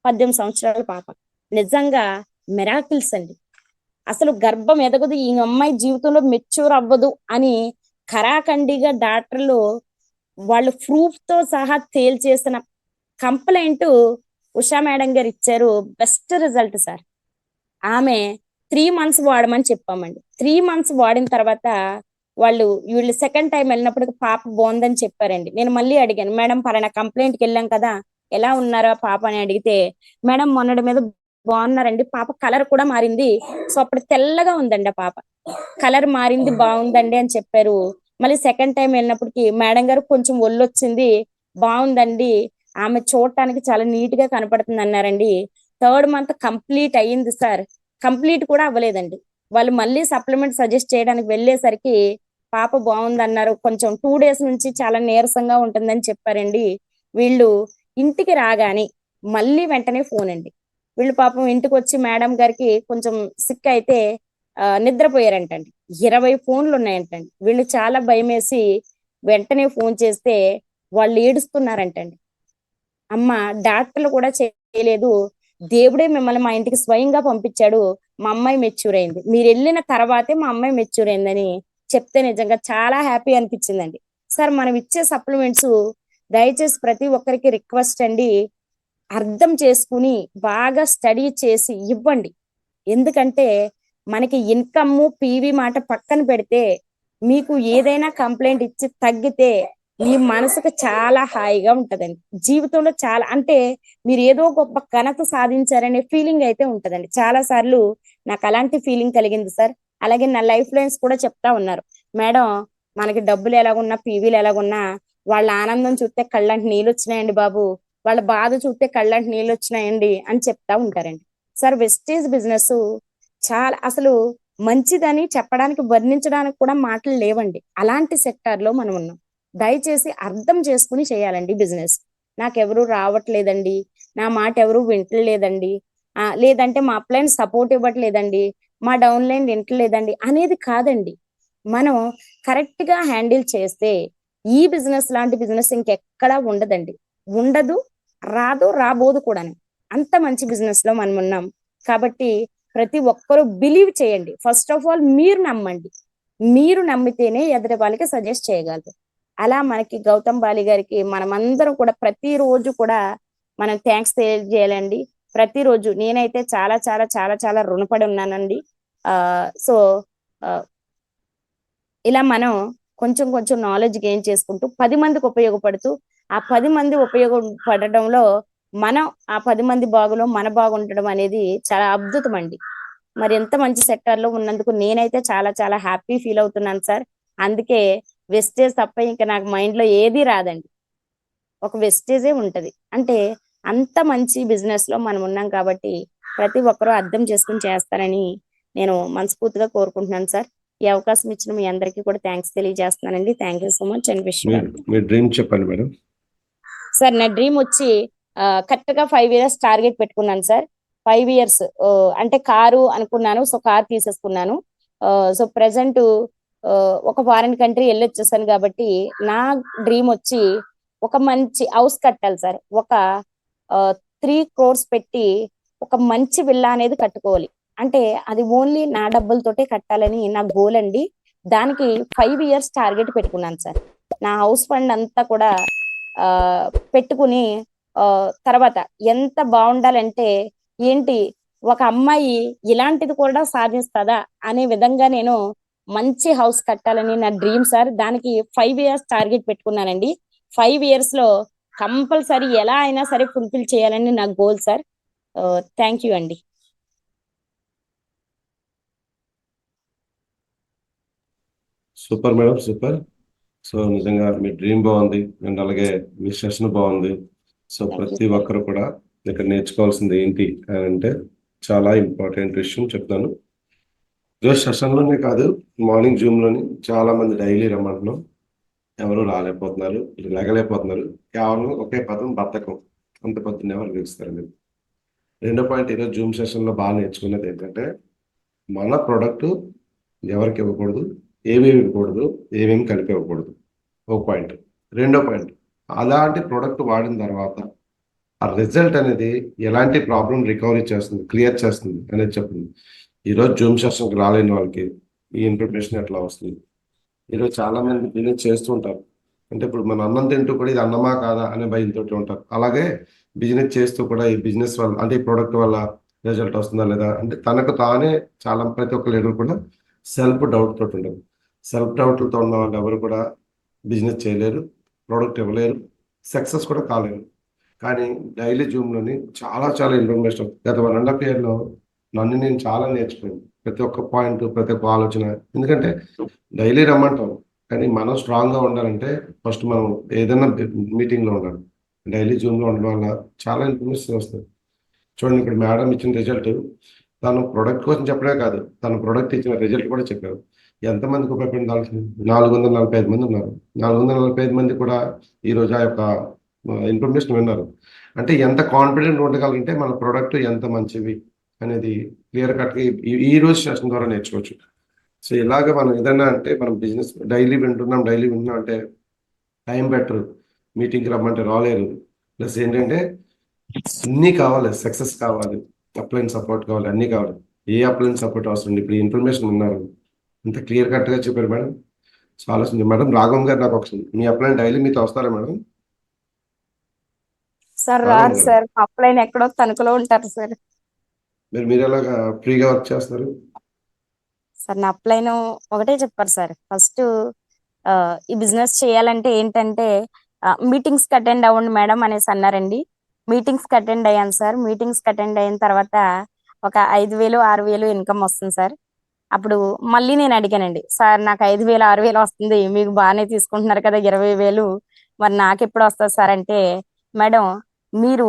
18 సంవత్సరాల పాప, నిజంగా మిరాకిల్స్ అండి. అసలు గర్భం ఎదగదు, ఈ అమ్మాయి జీవితంలో మెచ్యూర్ అవ్వదు అని ఖరాఖండిగా డాక్టర్లు వాళ్ళు ప్రూఫ్ తో సహా తేల్చేసిన కంప్లైంట్ ఉషా మేడం గారు ఇచ్చారు. Best result sir. ఆమె 3 months వాడమని చెప్పామండి. 3 months వాడిన తర్వాత వీళ్ళు సెకండ్ టైం వెళ్ళినప్పుడు పాప బాగుందని చెప్పారండి. నేను మళ్ళీ అడిగాను, మేడం పలానా కంప్లైంట్కి వెళ్ళాం కదా, ఎలా ఉన్నారో పాప అని అడిగితే, మేడం మొన్నటి మీద బాగున్నారండి, పాప కలర్ కూడా మారింది. సో అప్పుడు తెల్లగా ఉందండి ఆ పాప, కలర్ మారింది బాగుందండి అని చెప్పారు. మళ్ళీ సెకండ్ టైం వెళ్ళినప్పటికి మేడం గారు కొంచెం ఒళ్ళు వచ్చింది, బాగుందండి, ఆమె చూడటానికి చాలా నీట్ గా కనపడుతుంది అన్నారండి. థర్డ్ మంత్ కంప్లీట్ అయ్యింది సార్, కంప్లీట్ కూడా అవ్వలేదండి. వాళ్ళు మళ్ళీ సప్లిమెంట్ సజెస్ట్ చేయడానికి వెళ్ళేసరికి పాప బాగుంది అన్నారు. కొంచెం 2 days నుంచి చాలా నీరసంగా ఉంటుందని చెప్పారండి. వీళ్ళు ఇంటికి రాగానే మళ్ళీ వెంటనే ఫోన్ అండి. వీళ్ళు పాపం ఇంటికి వచ్చి మేడం గారికి కొంచెం సిక్ అయితే నిద్రపోయారంటండి. 20 ఫోన్లు ఉన్నాయంటండి. వీళ్ళు చాలా భయం వేసి వెంటనే ఫోన్ చేస్తే వాళ్ళు ఏడుస్తున్నారంటండి. అమ్మ, డాక్టర్లు కూడా చేయలేదు, దేవుడే మిమ్మల్ని మా ఇంటికి స్వయంగా పంపించాడు, మా అమ్మాయి మెచ్యూర్ అయింది, మీరు వెళ్ళిన తర్వాతే మా అమ్మాయి మెచ్యూర్ అయిందని చెప్తే నిజంగా చాలా హ్యాపీ అనిపించిందండి. సార్ మనం ఇచ్చే సప్లిమెంట్స్ దయచేసి ప్రతి ఒక్కరికి రిక్వెస్ట్ అండి, అర్థం చేసుకుని బాగా స్టడీ చేసి ఇవ్వండి. ఎందుకంటే మనకి ఇన్కమ్ పీవీ మాట పక్కన పెడితే మీకు ఏదైనా కంప్లైంట్ ఇచ్చి తగ్గితే మీ మనసుకు చాలా హాయిగా ఉంటదండి. జీవితంలో చాలా అంటే మీరు ఏదో గొప్ప ఘనత సాధించారనే ఫీలింగ్ అయితే ఉంటదండి. చాలా సార్లు నాకు అలాంటి ఫీలింగ్ కలిగింది సార్. అలాగే నా లైఫ్ లైన్స్ కూడా చెప్తా ఉన్నారు, మేడం మనకి డబ్బులు ఎలాగున్నా పీవీలు ఎలాగున్నా వాళ్ళ ఆనందం చూస్తే కళ్ళంటి నీళ్ళు వచ్చినాయండి బాబు, వాళ్ళ బాధ చూస్తే కళ్ళంటి నీళ్ళు వచ్చినాయండి అని చెప్తా ఉంటారండి. సార్ వెస్టేజ్ బిజినెస్ చాలా అసలు మంచిదని చెప్పడానికి వర్ణించడానికి కూడా మాటలు లేవండి. అలాంటి సెక్టార్ లో మనం ఉన్నాం. దయచేసి అర్థం చేసుకుని చేయాలండి బిజినెస్. నాకెవరు రావట్లేదండి, నా మాట ఎవరు వింటలేదండి, లేదంటే మా అప్లైన్ సపోర్ట్ ఇవ్వట్లేదండి, మా డౌన్ లైన్ వింటలేదండి అనేది కాదండి. మనం కరెక్ట్ గా హ్యాండిల్ చేస్తే ఈ బిజినెస్ లాంటి బిజినెస్ ఇంకెక్కడా ఉండదండి, ఉండదు, రాదు, రాబోదు కూడా. అంత మంచి బిజినెస్ లో మనం ఉన్నాం కాబట్టి ప్రతి ఒక్కరూ బిలీవ్ చేయండి. ఫస్ట్ ఆఫ్ ఆల్ మీరు నమ్మండి, మీరు నమ్మితేనే ఎదుటి వాళ్ళకి సజెస్ట్ చేయగలరు. అలా మనకి గౌతమ్ బాలి గారికి మనమందరం కూడా ప్రతిరోజు కూడా మనం థ్యాంక్స్ తెలియజేయాలండి. ప్రతిరోజు నేనైతే చాలా చాలా చాలా చాలా రుణపడి ఉన్నానండి. సో ఇలా మనం కొంచెం కొంచెం నాలెడ్జ్ గెయిన్ చేసుకుంటూ 10 మందికి ఉపయోగపడుతూ ఆ 10 మంది ఉపయోగపడడంలో మనం ఆ 10 మంది బాగులో మన బాగుండడం అనేది చాలా అద్భుతం అండి. మరి ఎంత మంచి సెక్టార్ లో ఉన్నందుకు నేనైతే చాలా చాలా హ్యాపీ ఫీల్ అవుతున్నాను సార్. అందుకే వెస్టేజ్ తప్ప ఇంకా నాకు మైండ్ లో ఏది రాదండి, ఒక వెస్టేజే ఉంటది. అంటే అంత మంచి బిజినెస్ లో మనం ఉన్నాం కాబట్టి ప్రతి ఒక్కరూ అర్థం చేసుకుని చేస్తారని నేను మనస్ఫూర్తిగా కోరుకుంటున్నాను సార్. ఈ అవకాశం ఇచ్చిన మీ అందరికీ కూడా థ్యాంక్స్ తెలియజేస్తున్నానండి. Thank you so much and wish you. మీ డ్రీమ్ చెప్పండి మేడం. సార్ నా డ్రీమ్ వచ్చి కరెక్ట్ గా 5 years టార్గెట్ పెట్టుకున్నాను సార్. 5 years అంటే కారు అనుకున్నాను, సో కార్ తీసేసుకున్నాను. సో ప్రెసెంట్ ఒక ఫారిన్ కంట్రీ వెళ్ళి వచ్చేసాను కాబట్టి నా డ్రీమ్ వచ్చి ఒక మంచి హౌస్ కట్టాలి సార్. ఒక 3 crores పెట్టి ఒక మంచి విల్లా అనేది కట్టుకోవాలి. అంటే అది ఓన్లీ నా డబ్బులతోటే కట్టాలని నా గోల్ అండి. దానికి 5 years టార్గెట్ పెట్టుకున్నాను సార్. నా హౌస్ ఫండ్ అంతా కూడా పెట్టుకుని తర్వాత ఎంత బాగుండాలంటే ఏంటి, ఒక అమ్మాయి ఇలాంటిది కూడా సాధిస్తుందా అనే విధంగా నేను మంచి హౌస్ కట్టాలని నా డ్రీమ్ సార్. దానికి 5 years టార్గెట్ పెట్టుకున్నానండి. 5 years లో కంపల్సరీ ఎలా అయినా సరే ఫుల్ఫిల్ చేయాలని నా గోల్ సార్. థ్యాంక్ యూ అండి. Super madam, super. సో నిజంగా మీ డ్రీమ్ బాగుంది అండ్ అలాగే మీ సెషన్ బాగుంది. సో ప్రతి ఒక్కరు కూడా ఇక్కడ నేర్చుకోవాల్సింది ఏంటి అని అంటే చాలా ఇంపార్టెంట్ విషయం చెప్తాను. ఈరోజు సెషన్లోనే కాదు, మార్నింగ్ జూమ్లోని చాలా మంది డైలీ రమ్మంటున్నాం, ఎవరు రాలేకపోతున్నారు, లేగలేకపోతున్నారు. కేవలం ఒకే పదం బద్ధకం. అంత పొద్దున్న ఎవరు గెలుస్తారు మీరు. రెండో పాయింట్, ఈరోజు జూమ్ సెషన్లో బాగా నేర్చుకున్నది ఏంటంటే మన ప్రోడక్ట్ ఎవరికి ఇవ్వకూడదు, ఏమేమి ఇవ్వకూడదు, ఏమేమి కలిపి ఇవ్వకూడదు. ఒక పాయింట్. రెండో పాయింట్, అలాంటి ప్రోడక్ట్ వాడిన తర్వాత ఆ రిజల్ట్ అనేది ఎలాంటి ప్రాబ్లం రికవరీ చేస్తుంది, క్లియర్ చేస్తుంది అనేది చెప్తుంది. ఈరోజు జూమ్ సెషన్కి రాలేని వాళ్ళకి ఈ ఇన్ఫర్మేషన్ ఎట్లా వస్తుంది? ఈరోజు చాలా మంది బిజినెస్ చేస్తూ ఉంటారు. అంటే ఇప్పుడు మన అన్నం తింటూ కూడా ఇది అన్నమా కాదా అనే భయంతో ఉంటారు. అలాగే బిజినెస్ చేస్తూ కూడా ఈ బిజినెస్ వల్ల అంటే ఈ ప్రోడక్ట్ వల్ల రిజల్ట్ వస్తుందా లేదా అంటే తనకు తానే చాలా ప్రతి ఒక్క లీడర్ కూడా సెల్ఫ్ డౌట్ తోటి ఉండదు. సెల్ఫ్ డౌట్లతో ఉన్న వాళ్ళు ఎవరు కూడా బిజినెస్ చేయలేరు, ప్రోడక్ట్ ఇవ్వలేరు, సక్సెస్ కూడా కాలేరు. కానీ డైలీ జూమ్లోని చాలా చాలా ఇన్ఫర్మేషన్ గత 1.5 yearలో నన్ను నేను చాలా నేర్చుకున్నాను. ప్రతి ఒక్క పాయింట్, ప్రతి ఒక్క ఆలోచన. ఎందుకంటే డైలీ రమ్మంటాం, కానీ మనం స్ట్రాంగ్గా ఉండాలంటే ఫస్ట్ మనం ఏదైనా మీటింగ్లో ఉండాలి. డైలీ జూమ్లో ఉండడం వల్ల చాలా ఇన్ఫర్మేషన్ వస్తుంది. చూడండి, ఇక్కడ మేడం ఇచ్చిన రిజల్ట్ తను ప్రొడక్ట్ కోసం చెప్పడమే కాదు, తన ప్రొడక్ట్ ఇచ్చిన రిజల్ట్ కూడా చెప్పారు. ఎంతమందికి ఉపయోగపడింది వాళ్ళకి? 445 మంది ఉన్నారు. 445 మంది కూడా ఈరోజు ఆ యొక్క ఇన్ఫర్మేషన్ విన్నారు. అంటే ఎంత కాన్ఫిడెంట్ ఉండగలంటే మన ప్రొడక్ట్ ఎంత మంచివి అనేది క్లియర్ కట్గా ఈ రోజు సెషన్ ద్వారా నేర్చుకోవచ్చు. సో ఇలాగ మనం ఏదైనా అంటే మనం బిజినెస్ డైలీ వింటున్నాం అంటే టైం బెటర్, మీటింగ్కి రమ్మంటే రాలేరు. ప్లస్ ఏంటంటే అన్నీ కావాలి, సక్సెస్ కావాలి, అప్లైన్ సపోర్ట్ కావాలి, అన్నీ కావాలి. ఏ అప్లైన్ సపోర్ట్ అవసరం? ఇప్పుడు ఇన్ఫర్మేషన్ ఉన్నారు, ఇంత క్లియర్ కట్గా చెప్పారు మేడం. సో ఆలోచించి మేడం, రాఘవం గారు నాకు ఒకసారి మీ అప్లైన్ డైలీ మీతో వస్తారా మేడం? సార్ రారు సార్, అప్లైన్ ఎక్కడో తణుకులో ఉంటారు సార్. మీరు ఎలాగా ఫ్రీగా వర్క్ చేస్తారు? సార్ నా అప్లైన్ ఒకటే చెప్పారు సార్. ఫస్ట్ ఈ బిజినెస్ చేయాలంటే ఏంటంటే మీటింగ్స్ కి అటెండ్ అవ్వండి మేడం అనేసి అన్నారండి. మీటింగ్స్ కి అటెండ్ అయ్యాను సార్. మీటింగ్స్ కి అటెండ్ అయిన తర్వాత ఒక 5,000 6,000 ఇన్కమ్ వస్తుంది సార్. అప్పుడు మళ్ళీ నేను అడిగానండి, సార్ నాకు 5,000 6,000 వస్తుంది, మీకు బాగానే తీసుకుంటున్నారు కదా 20,000, మరి నాకు ఎప్పుడు వస్తుంది సార్ అంటే, మేడం మీరు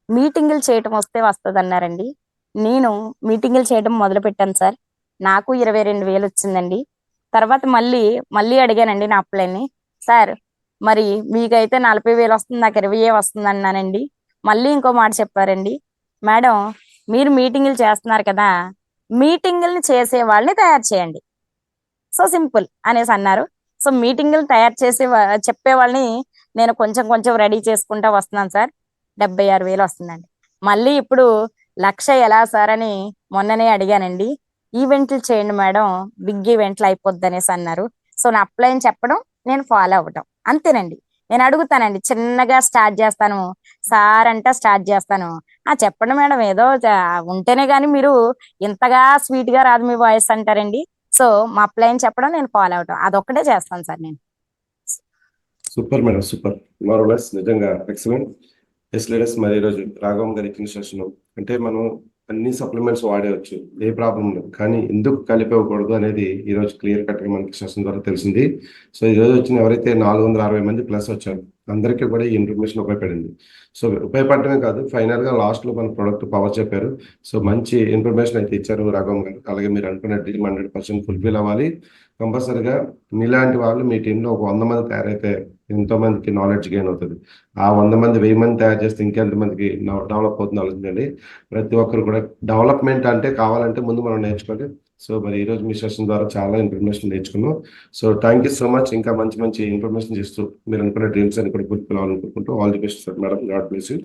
మీటింగులు చేయటం వస్తే వస్తుంది అన్నారండి. నేను మీటింగులు చేయడం మొదలు పెట్టాను సార్. నాకు 22,000 వచ్చిందండి. తర్వాత మళ్ళీ అడిగానండి నా అప్లైని, సార్ మరి మీకైతే 40,000 వస్తుంది, నాకు 20,000 వస్తుంది అన్నానండి. మళ్ళీ ఇంకో మాట చెప్పారండి, మేడం మీరు మీటింగులు చేస్తున్నారు కదా, మీటింగుల్ని చేసే వాళ్ళని తయారు చేయండి, సో సింపుల్ అనేసి అన్నారు. సో మీటింగులు తయారు చేసే చెప్పే వాళ్ళని నేను కొంచెం కొంచెం రెడీ చేసుకుంటా వస్తున్నాను సార్. 76,000 వస్తుందండి. మళ్ళీ ఇప్పుడు 1,00,000 ఎలా సార్ అని మొన్ననే అడిగానండి. ఈవెంట్లు చేయండి మేడం, బిగ్ ఈవెంట్లు అయిపోద్ది అనేసి అన్నారు. సో నా అప్లైన్ చెప్పడం, నేను ఫాలో అవ్వటం, అంతేనండి. నేను అడుగుతానండి, చిన్నగా స్టార్ట్ చేస్తాను సార్ అంటే స్టార్ట్ చేస్తాను. చెప్పండి మేడం, ఏదో ఉంటేనే గానీ మీరు ఇంతగా స్వీట్ గా రాదు మీ వాయిస్ అంటారండి. సో మా అప్లైన్ చెప్పడం, నేను ఫాలో అవటం, అదొక్కటే చేస్తాను సార్ నేను. సూపర్ మేడం, సూపర్, మార్వలస్, నిజంగా ఎక్సలెంట్. ఎస్ లేడీస్, మరి ఈరోజు రాఘవం గారి ఇచ్చిన సెషన్ అంటే మనం అన్ని సప్లిమెంట్స్ వాడేయచ్చు, ఏ ప్రాబ్లం లేదు, కానీ ఎందుకు కలిపేయకూడదు అనేది ఈరోజు క్లియర్ కట్గా మనకి సెషన్ ద్వారా తెలిసింది. సో ఈరోజు వచ్చిన ఎవరైతే 460 మంది ప్లస్ వచ్చారు, అందరికీ కూడా ఈ ఇన్ఫర్మేషన్ ఉపయోగపడింది. సో ఉపయోగపడమే కాదు, ఫైనల్గా లాస్ట్లో మన ప్రొడక్ట్ పవర్ చెప్పారు. సో మంచి ఇన్ఫర్మేషన్ అయితే ఇచ్చారు రాఘవం గారు. అలాగే మీరు అనుకున్న డ్రీమ్ 100% ఫుల్ఫిల్ అవ్వాలి. కంపల్సరిగా మీలాంటి వాళ్ళు మీ టీంలో ఒక 100 మంది తయారైతే ఎంతో మందికి నాలెడ్జ్ గెయిన్ అవుతుంది. ఆ 100 మంది 1000 మంది తయారు చేస్తే ఇంకెంతమందికి డెవలప్ అవుతుంది ఆలోచించండి. ప్రతి ఒక్కరు కూడా డెవలప్మెంట్ అంటే కావాలంటే ముందు మనం నేర్చుకోవాలి. సో మరి ఈరోజు మీ సెషన్ ద్వారా చాలా ఇన్ఫర్మేషన్ నేర్చుకున్నాం. So thank you so much. ఇంకా మంచి మంచి ఇన్ఫర్మేషన్ ఇస్తూ మీరు అనుకున్న డ్రీమ్స్ అని కూడా ఫుల్ఫిల్ అవ్వాలనుకుంటూ all the best sir. Madam, God bless you.